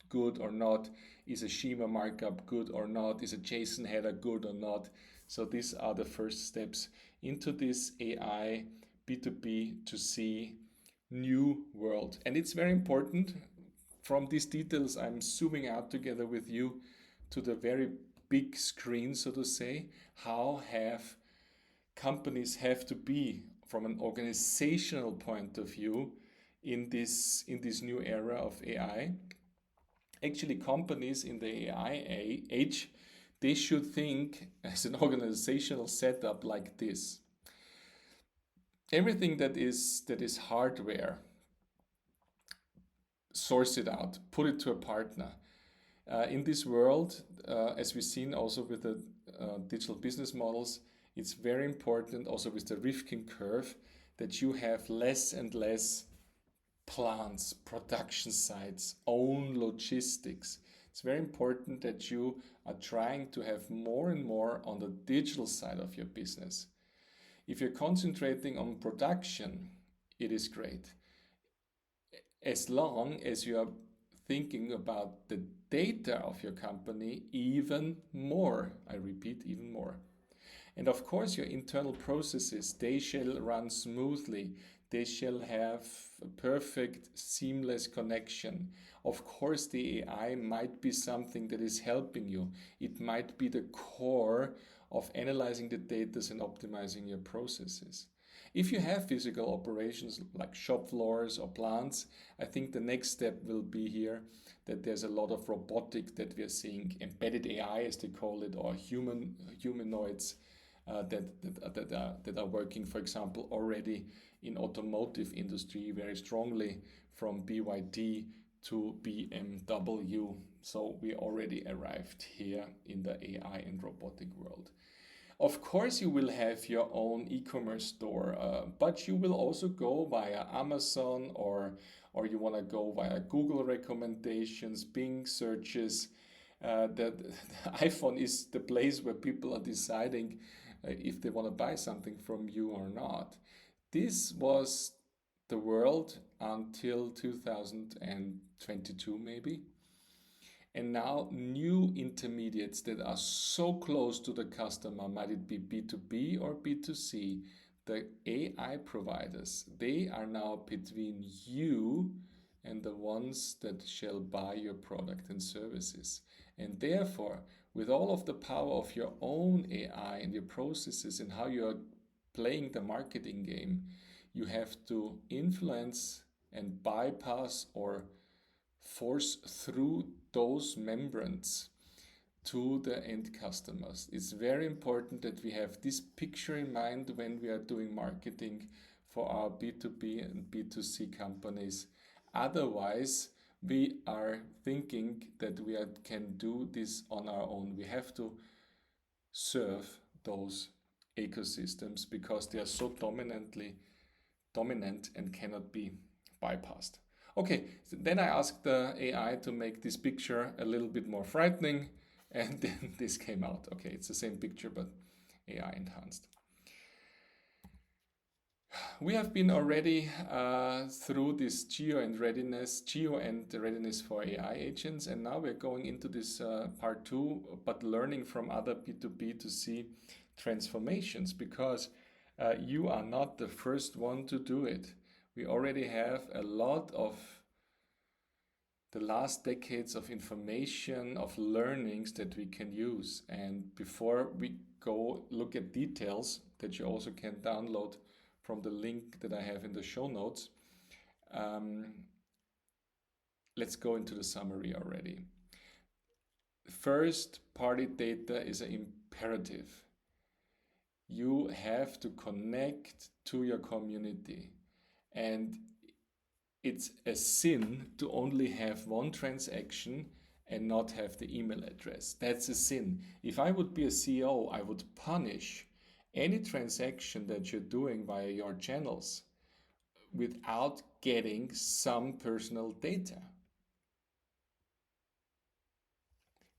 Speaker 1: good or not? Is a schema markup good or not? Is a JSON header good or not? So these are the first steps into this AI B2B2C new world. And it's very important. From these details, I'm zooming out together with you to the very big screen, so to say. How have companies have to be from an organizational point of view in this new era of AI? Actually, companies in the AI age, they should think as an organizational setup like this. Everything that is hardware, source it out, put it to a partner. In this world, as we've seen also with the digital business models, it's very important also with the Rifkin curve that you have less and less plants, production sites, own logistics. It's very important that you are trying to have more and more on the digital side of your business. If you're concentrating on production, it is great. As long as you are thinking about the data of your company, even more. I repeat, even more. And of course, your internal processes, they shall run smoothly. They shall have a perfect, seamless connection. Of course, the AI might be something that is helping you. It might be the core of analyzing the data and optimizing your processes. If you have physical operations like shop floors or plants, I think the next step will be here that there's a lot of robotic that we are seeing, embedded AI as they call it, or humanoids that are working, for example, already in automotive industry very strongly, from BYD to BMW. So we already arrived here in the AI and robotic world. Of course, you will have your own e-commerce store, but you will also go via Amazon, or you want to go via Google recommendations, Bing searches. The iPhone is the place where people are deciding if they want to buy something from you or not. This was the world until 2022, maybe. And now new intermediates that are so close to the customer, might it be B2B or B2C, the AI providers, they are now between you and the ones that shall buy your product and services. And therefore, with all of the power of your own AI and your processes and how you're playing the marketing game, you have to influence and bypass or force through those membranes to the end customers. It's very important that we have this picture in mind when we are doing marketing for our B2B and B2C companies. Otherwise, we are thinking that we can do this on our own. We have to serve those ecosystems because they are so dominant and cannot be bypassed. Okay, so then I asked the AI to make this picture a little bit more frightening, and then this came out. Okay, it's the same picture, but AI enhanced. We have been already through this geo and readiness for AI agents, and now we're going into this part 2, but learning from other B2B2C transformations, because you are not the first one to do it. We already have a lot of the last decades of information, of learnings that we can use. And before we go look at details that you also can download from the link that I have in the show notes, let's go into the summary already. First party data is an imperative. You have to connect to your community, and it's a sin to only have one transaction and not have the email address. That's a sin. If I would be a CEO, I would punish any transaction that you're doing via your channels without getting some personal data.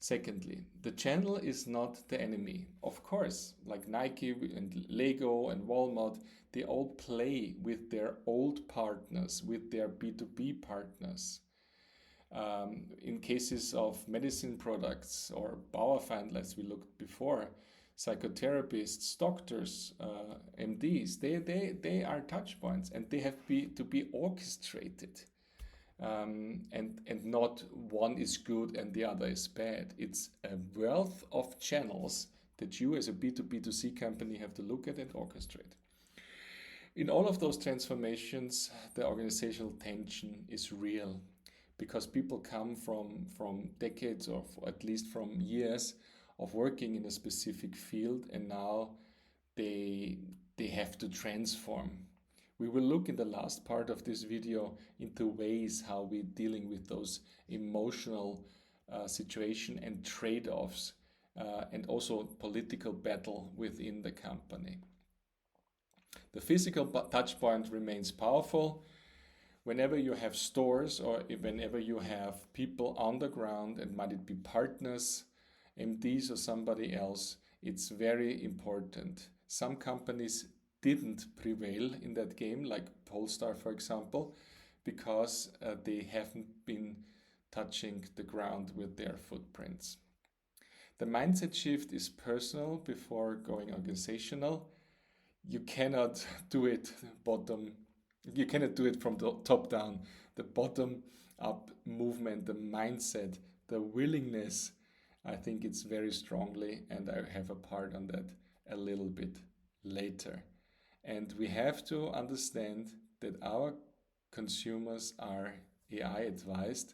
Speaker 1: Secondly, the channel is not the enemy. Of course, like Nike and Lego and Walmart, they all play with their old partners, with their B2B partners. In cases of medicine products or Bauerfeind, as we looked before, psychotherapists, doctors, MDs, they are touch points, and they have to be orchestrated. And not one is good and the other is bad. It's a wealth of channels that you as a B2B2C company have to look at and orchestrate. In all of those transformations, the organizational tension is real, because people come from decades, or at least from years of working in a specific field, and now they have to transform. We will look in the last part of this video into ways how we're dealing with those emotional situation and trade-offs, and also political battle within the company. The physical touch point remains powerful. Whenever you have stores, or whenever you have people on the ground, and might it be partners, MDs, or somebody else, it's very important. Some companies didn't prevail in that game, like Polestar, for example, because they haven't been touching the ground with their footprints. The mindset shift is personal before going organizational. You cannot do it you cannot do it from the top down. The bottom up movement, the mindset, the willingness, I think it's very strongly, and I have a part on that a little bit later. And we have to understand that our consumers are AI advised.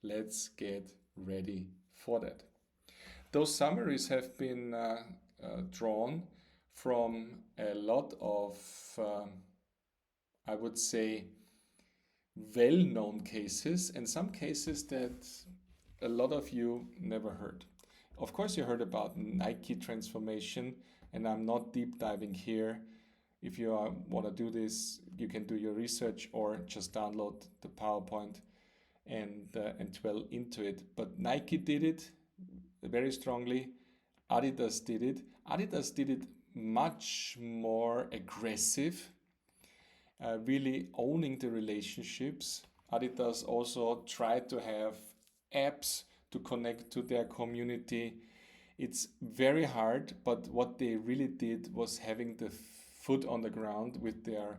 Speaker 1: Let's get ready for that. Those summaries have been drawn from a lot of, I would say, well-known cases, and some cases that a lot of you never heard. Of course, you heard about Nike transformation, and I'm not deep diving here. If you want to do this, you can do your research or just download the PowerPoint and dwell into it. But Nike did it very strongly. Adidas did it. Adidas did it much more aggressive, really owning the relationships. Adidas also tried to have apps to connect to their community. It's very hard, but what they really did was having the foot on the ground with their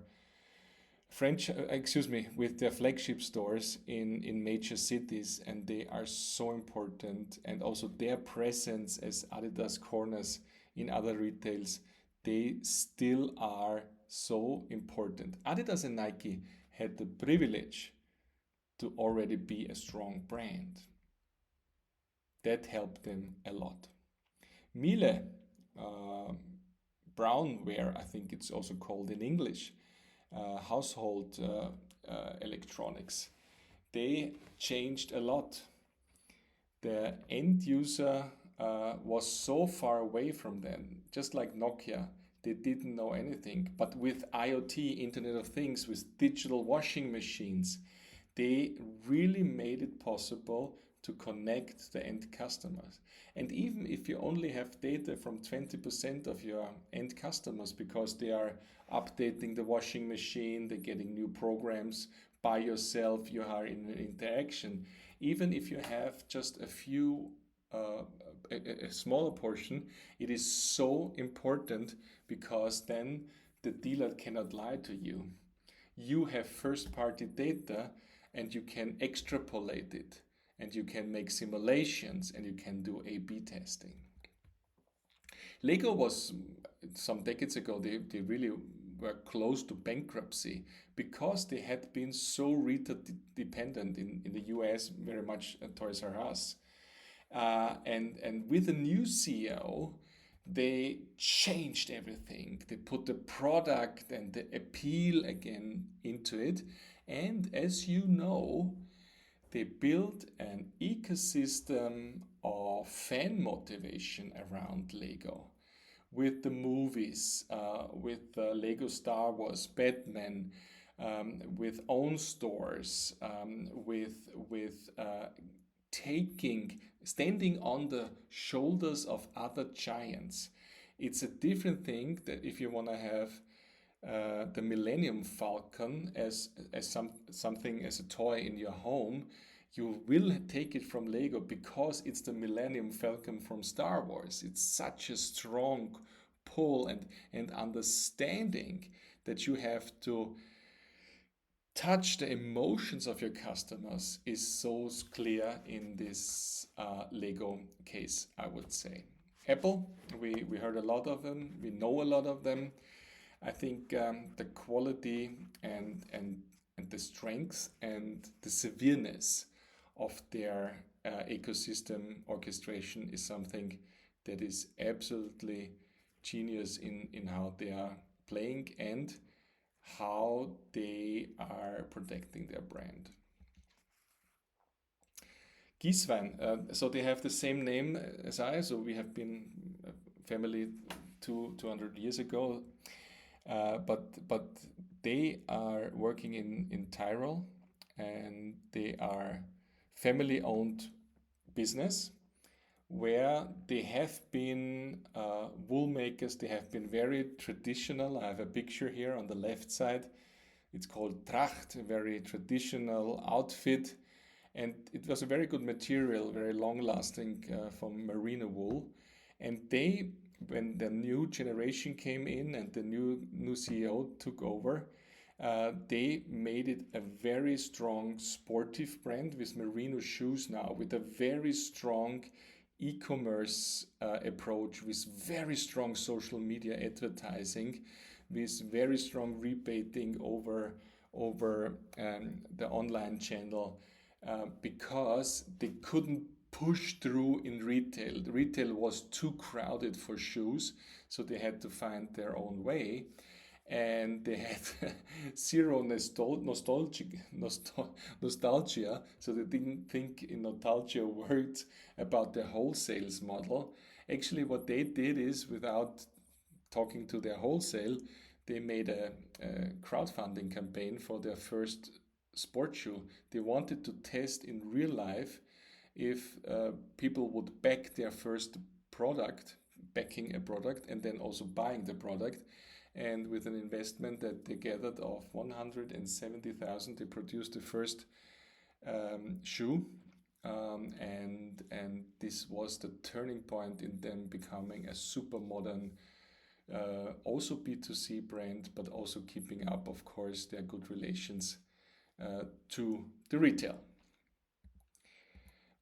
Speaker 1: with their flagship stores in major cities, and they are so important. And also their presence as Adidas corners in other retails, they still are so important. Adidas and Nike had the privilege to already be a strong brand. That helped them a lot. Miele, brownware, I think it's also called in English, household electronics, they changed a lot. The end user was so far away from them, just like Nokia. They didn't know anything. But with IoT, Internet of Things, with digital washing machines, they really made it possible to connect the end customers. And even if you only have data from 20% of your end customers, because they are updating the washing machine, they're getting new programs by yourself, you are in an interaction. Even if you have just a few, a smaller portion, it is so important, because then the dealer cannot lie to you. You have first-party data, and you can extrapolate it, and you can make simulations, and you can do A/B testing. Lego was, some decades ago, they really were close to bankruptcy, because they had been so retail dependent in the US, very much Toys R Us. And with a new CEO, they changed everything. They put the product and the appeal again into it. And as you know, they built an ecosystem of fan motivation around Lego, with the movies, with Lego Star Wars, Batman, with own stores, with standing on the shoulders of other giants. It's a different thing that if you want to have the Millennium Falcon as something, as a toy in your home, You will take it from Lego because it's the Millennium Falcon from Star Wars. It's such a strong pull and understanding that you have to touch the emotions of your customers is so clear in this Lego case, I would say. Apple, we heard a lot of them, we know a lot of them. I think the quality and the strength and the severeness of their ecosystem orchestration is something that is absolutely genius in how they are playing and how they are protecting their brand. Gieswein, so they have the same name as I, so we have been a family 200 years ago, but they are working in Tyrol and they are family owned business where they have been wool makers. They have been very traditional. I have a picture here on the left side. It's called Tracht, a very traditional outfit. And it was a very good material, very long lasting from merino wool. And they, when the new generation came in and the new CEO took over, they made it a very strong sportive brand with merino shoes now, with a very strong e-commerce approach, with very strong social media advertising, with very strong rebating over the online channel, because they couldn't push through in retail. The retail was too crowded for shoes, so they had to find their own way. And they had zero nostalgia, so they didn't think in nostalgia words about the wholesales model. Actually, what they did is, without talking to their wholesale, they made a crowdfunding campaign for their first sport shoe. They wanted to test in real life if people would back their first product, backing a product, and then also buying the product. And with an investment that they gathered of 170,000, they produced the first shoe. And this was the turning point in them becoming a super modern, also B2C brand, but also keeping up, of course, their good relations to the retail.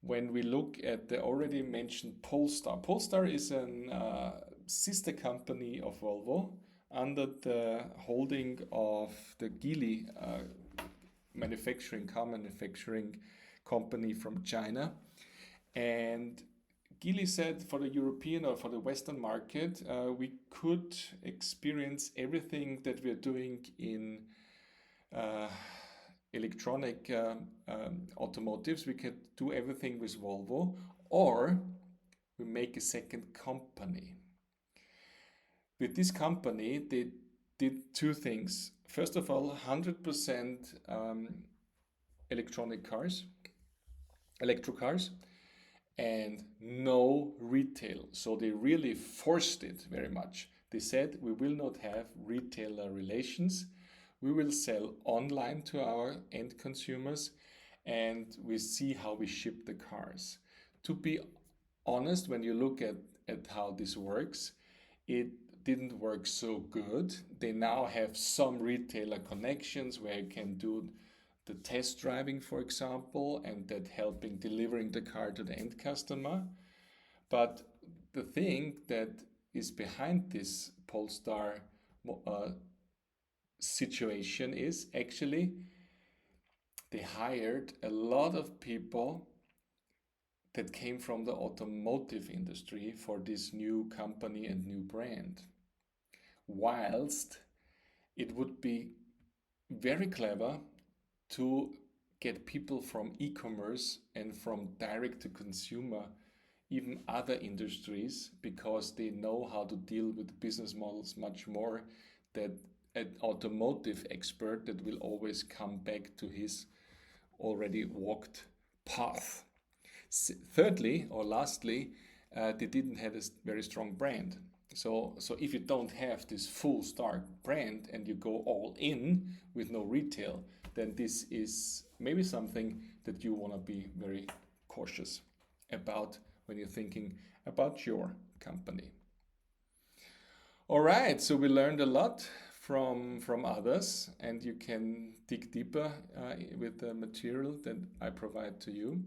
Speaker 1: When we look at the already mentioned Polestar, Polestar is a sister company of Volvo under the holding of the Geely car manufacturing company from China. And Geely said for the European or for the Western market, we could experience everything that we're doing in electronic automotives. We could do everything with Volvo, or we make a second company. With this company, they did two things. First of all, 100% electronic cars, electro cars, and no retail. So they really forced it very much. They said, we will not have retailer relations. We will sell online to our end consumers, and we see how we ship the cars. To be honest, when you look at how this works, it didn't work so good. They now have some retailer connections where you can do the test driving, for example, and that helping delivering the car to the end customer. But the thing that is behind this Polestar situation is actually they hired a lot of people that came from the automotive industry for this new company and new brand. Whilst it would be very clever to get people from e-commerce and from direct to consumer, even other industries, because they know how to deal with business models much more than an automotive expert that will always come back to his already walked path. Thirdly, or lastly, they didn't have a very strong brand. So if you don't have this full Stark brand and you go all in with no retail, then this is maybe something that you want to be very cautious about when you're thinking about your company. All right, so we learned a lot from others, and you can dig deeper with the material that I provide to you.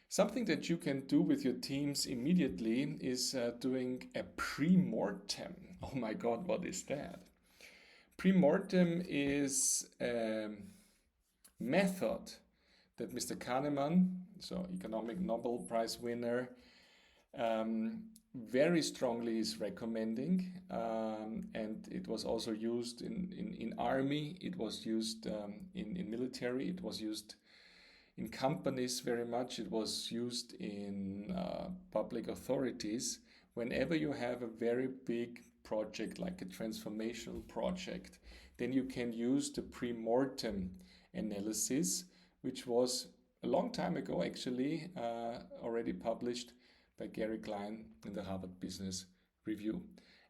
Speaker 1: Something that you can do with your teams immediately is doing a pre-mortem. Oh my God, what is that? Pre-mortem is a method that Mr. Kahneman, so economic Nobel Prize winner, very strongly is recommending, and it was also used in army, it was used in military, it was used in companies very much, it was used in public authorities. Whenever you have a very big project like a transformational project, then you can use the pre-mortem analysis, which was a long time ago actually already published by Gary Klein in the Harvard Business Review.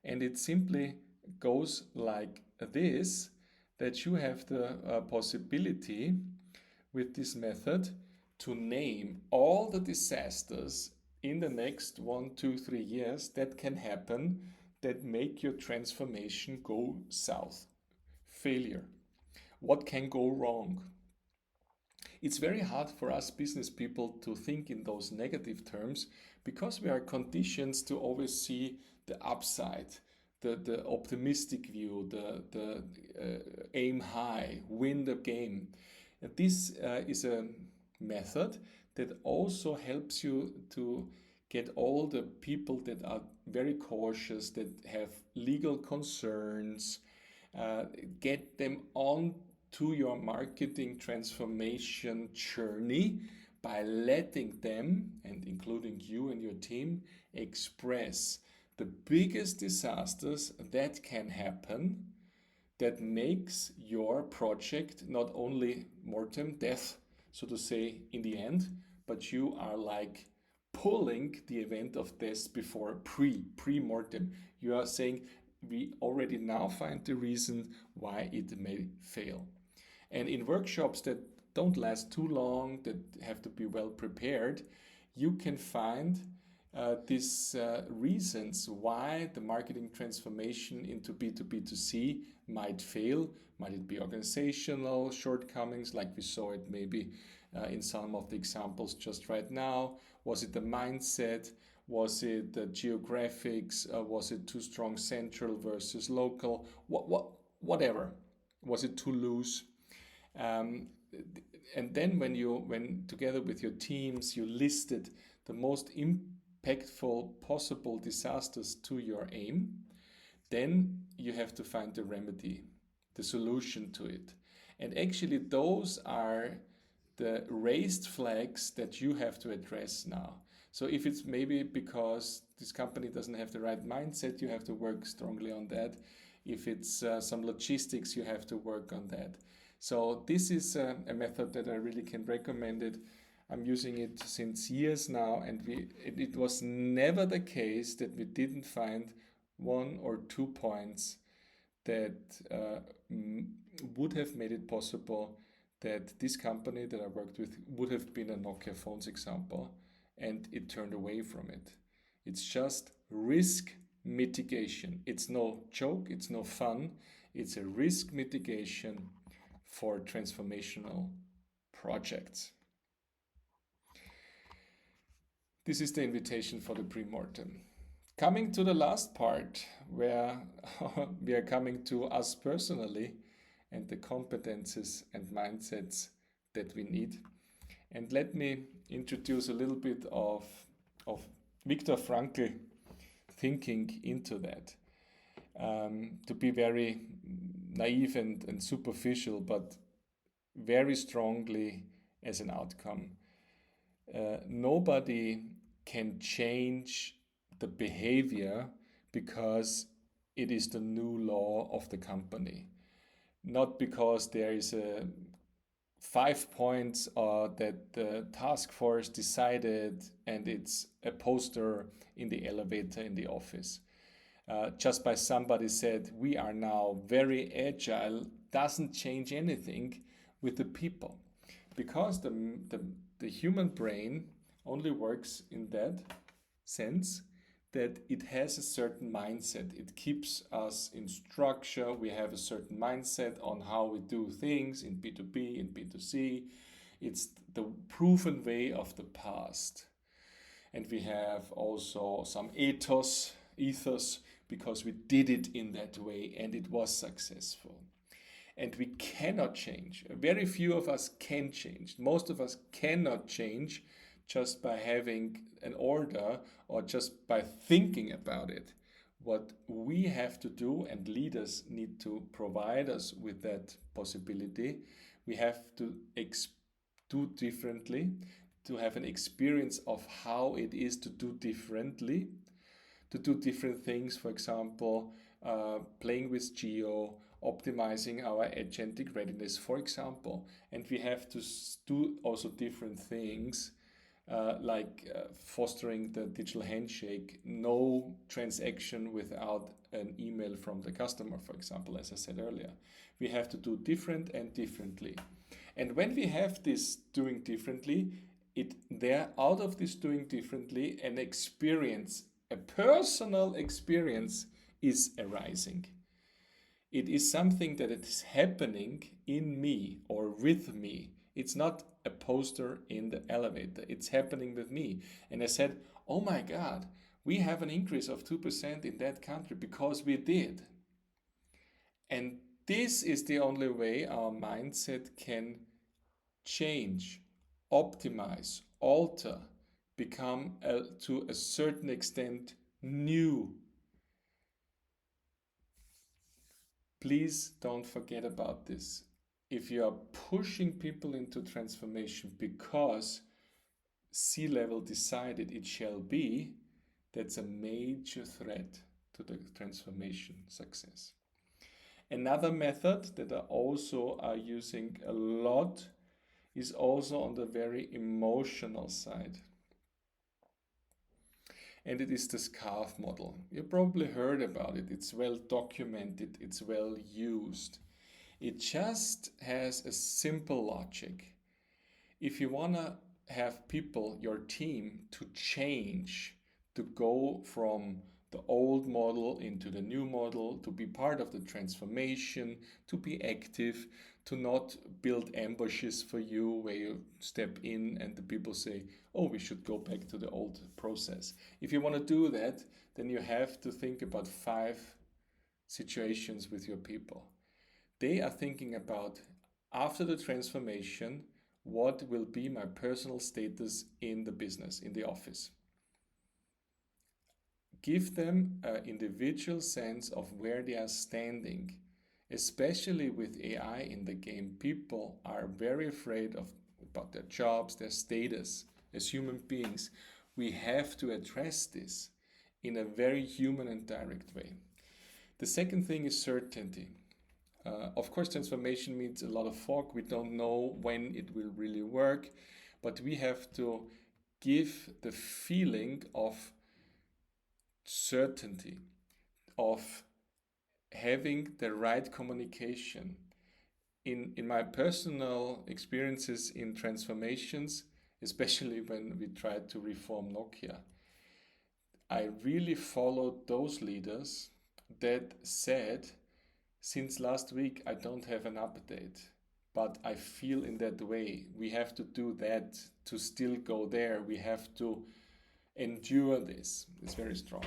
Speaker 1: And it simply goes like this, that you have the possibility with this method to name all the disasters in the next 1, 2, 3 years that can happen that make your transformation go south. Failure. What can go wrong? It's very hard for us business people to think in those negative terms because we are conditioned to always see the upside, the optimistic view, the aim high, win the game. And this is a method that also helps you to get all the people that are very cautious, that have legal concerns, get them on to your marketing transformation journey by letting them, and including you and your team, express the biggest disasters that can happen that makes your project not only mortem, death, so to say, in the end, but you are like pulling the event of death before pre-mortem. You are saying we already now find the reason why it may fail. And in workshops that don't last too long, that have to be well prepared, you can find these reasons why the marketing transformation into B2B2C might fail. Might it be organizational shortcomings, like we saw it maybe in some of the examples just right now? Was it the mindset? Was it the geographics? Was it too strong central versus local? Whatever. Was it too loose? And then when together with your teams you listed the most impactful possible disasters to your aim, then you have to find the remedy, the solution to it. And actually those are the raised flags that you have to address now. So if it's maybe because this company doesn't have the right mindset, you have to work strongly on that. If it's some logistics, you have to work on that. So this is a method that I really can recommend it. I'm using it since years now, and it was never the case that we didn't find 1 or 2 points that would have made it possible that this company that I worked with would have been a Nokia phones example, and it turned away from it. It's just risk mitigation. It's no joke, it's no fun, it's a risk mitigation for transformational projects. This is the invitation for the pre-mortem. Coming to the last part, where we are coming to us personally and the competences and mindsets that we need. And let me introduce a little bit of Viktor Frankl thinking into that. To be very naive and superficial, but very strongly as an outcome. Nobody can change the behavior because it is the new law of the company. Not because there is a 5 points that the task force decided and it's a poster in the elevator in the office. just by somebody said we are now very agile doesn't change anything with the people, because the human brain only works in that sense that it has a certain mindset. It keeps us in structure. We have a certain mindset on how we do things in B2B and B2C. It's the proven way of the past. And we have also some ethos, because we did it in that way and it was successful. And we cannot change. Very few of us can change. Most of us cannot change just by having an order or just by thinking about it. What we have to do, and leaders need to provide us with that possibility, we have to do differently, to have an experience of how it is to do differently, to do different things. For example, playing with geo, optimizing our Agentic-Readiness, for example. And we have to do also different things, like fostering the digital handshake, no transaction without an email from the customer, for example, as I said earlier. We have to do different and differently. And when we have this doing differently, out of this doing differently, an experience, a personal experience is arising. It is something that is happening in me or with me. It's not a poster in the elevator. It's happening with me. And I said, oh my God, we have an increase of 2% in that country because we did. And this is the only way our mindset can change, optimize, alter, become to a certain extent new. Please don't forget about this. If you are pushing people into transformation because C-level decided it shall be, that's a major threat to the transformation success. Another method that I also are using a lot is also on the very emotional side. And it is the SCARF model. You probably heard about it. It's well documented, it's well used. It just has a simple logic. If you want to have people, your team, to change, to go from the old model into the new model, to be part of the transformation, to be active, to not build ambushes for you where you step in and the people say, oh, we should go back to the old process. If you want to do that, then you have to think about 5 situations with your people. They are thinking about, after the transformation, what will be my personal status in the business, in the office. Give them an individual sense of where they are standing. Especially with AI in the game, people are very afraid about their jobs, their status as human beings. We have to address this in a very human and direct way. The second thing is certainty. Of course, transformation means a lot of fog. We don't know when it will really work, but we have to give the feeling of certainty, of having the right communication. In my personal experiences in transformations, especially when we tried to reform Nokia, I really followed those leaders that said, since last week I don't have an update, but I feel in that way. We have to do that to still go there. We have to endure this. It's very strong.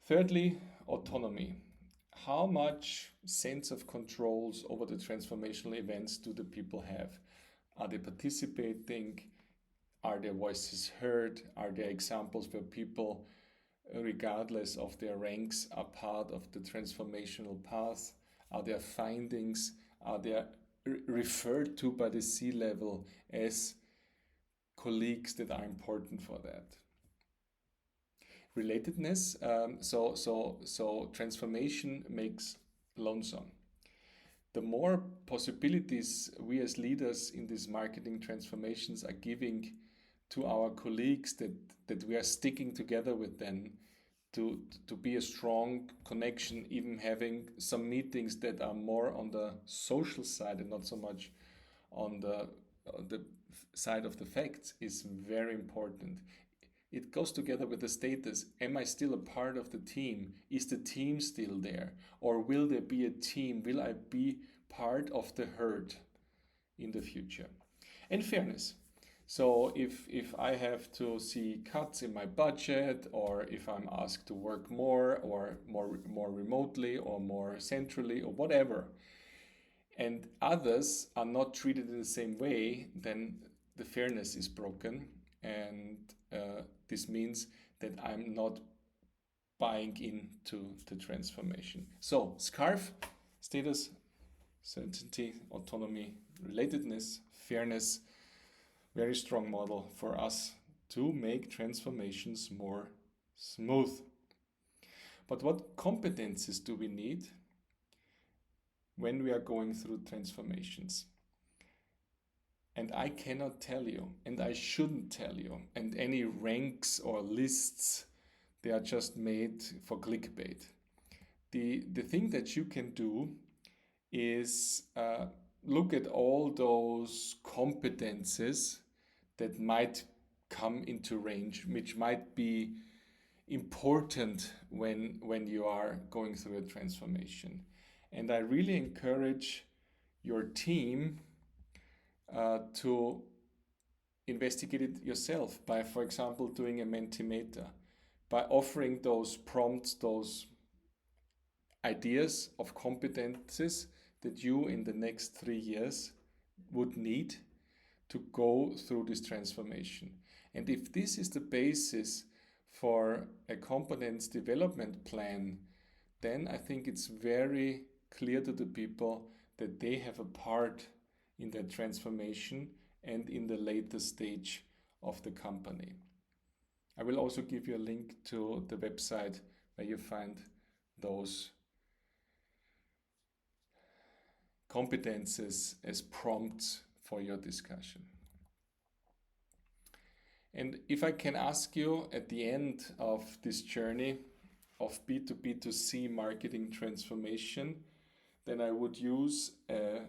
Speaker 1: Thirdly, autonomy. How much sense of controls over the transformational events do the people have? Are they participating? Are their voices heard? Are there examples where people, regardless of their ranks, are part of the transformational path? Are there findings? Are they referred to by the C-level as colleagues that are important for that? Relatedness. So transformation makes lonesome. The more possibilities we as leaders in these marketing transformations are giving to our colleagues, that we are sticking together with them to be a strong connection, even having some meetings that are more on the social side and not so much on the side of the facts, is very important. It goes together with the status. Am I still a part of the team? Is the team still there? Or will there be a team? Will I be part of the herd in the future? And fairness. So if I have to see cuts in my budget, or if I'm asked to work more or more remotely or more centrally or whatever, and others are not treated in the same way, then the fairness is broken, and this means that I'm not buying into the transformation. So SCARF: status, certainty, autonomy, relatedness, fairness. Very strong model for us to make transformations more smooth. But what competencies do we need when we are going through transformations? And I cannot tell you, and I shouldn't tell you, and any ranks or lists, they are just made for clickbait. The thing that you can do is look at all those competences that might come into range, which might be important when you are going through a transformation. And I really encourage your team to investigate it yourself by, for example, doing a Mentimeter, by offering those prompts, those ideas of competences that you in the next 3 years would need to go through this transformation. And if this is the basis for a competence development plan, then I think it's very clear to the people that they have a part in that transformation and in the later stage of the company. I will also give you a link to the website where you find those competences as prompts for your discussion. And if I can ask you at the end of this journey of B2B2C marketing transformation, then I would use a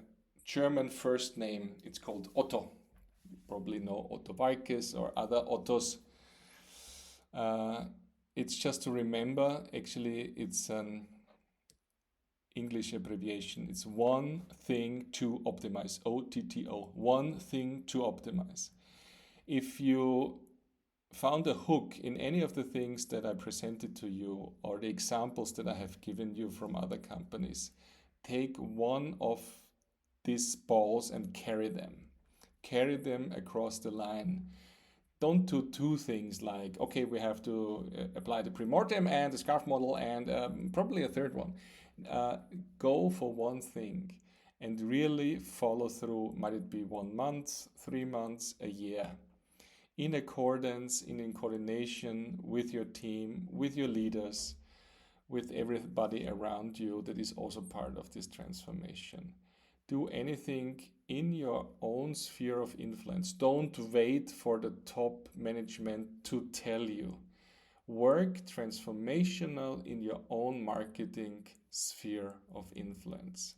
Speaker 1: German first name. It's called Otto. You probably know Otto Walkes or other Ottos. It's just to remember, actually, it's an English abbreviation. It's one thing to optimize, OTTO, one thing to optimize. If you found a hook in any of the things that I presented to you or the examples that I have given you from other companies, take one of these balls and carry them. Carry them across the line. Don't do two things like, okay, we have to apply the PreMortem and the SCARF model and probably a third one. Go for one thing and really follow through. Might it be 1 month, 3 months, a year, in accordance, in coordination with your team, with your leaders, with everybody around you that is also part of this transformation. Do anything in your own sphere of influence. Don't wait for the top management to tell you. Work transformational in your own marketing sphere of influence.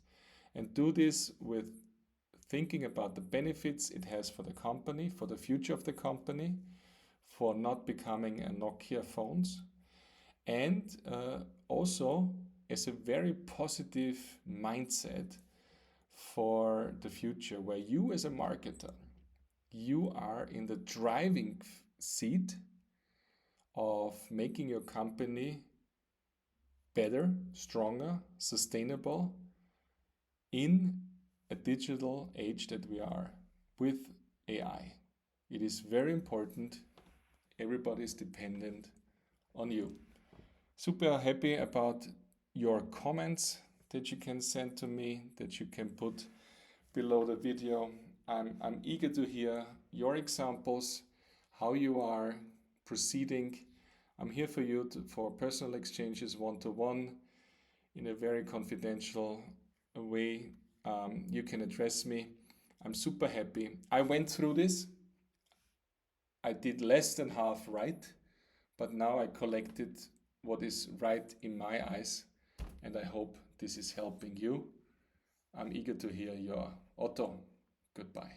Speaker 1: And do this with thinking about the benefits it has for the company, for the future of the company, for not becoming a Nokia phones, and also as a very positive mindset for the future, where you as a marketer, you are in the driving seat of making your company better, stronger, sustainable in a digital age that we are with AI. It is very important. Everybody is dependent on you. Super happy about your comments that you can send to me, that you can put below the video. I'm eager to hear your examples, how you are proceeding. I'm here for you for personal exchanges one-to-one in a very confidential way. You can address me. I'm super happy. I went through this. I did less than half right, but now I collected what is right in my eyes, and I hope this is helping you. I'm eager to hear your Otto. Goodbye.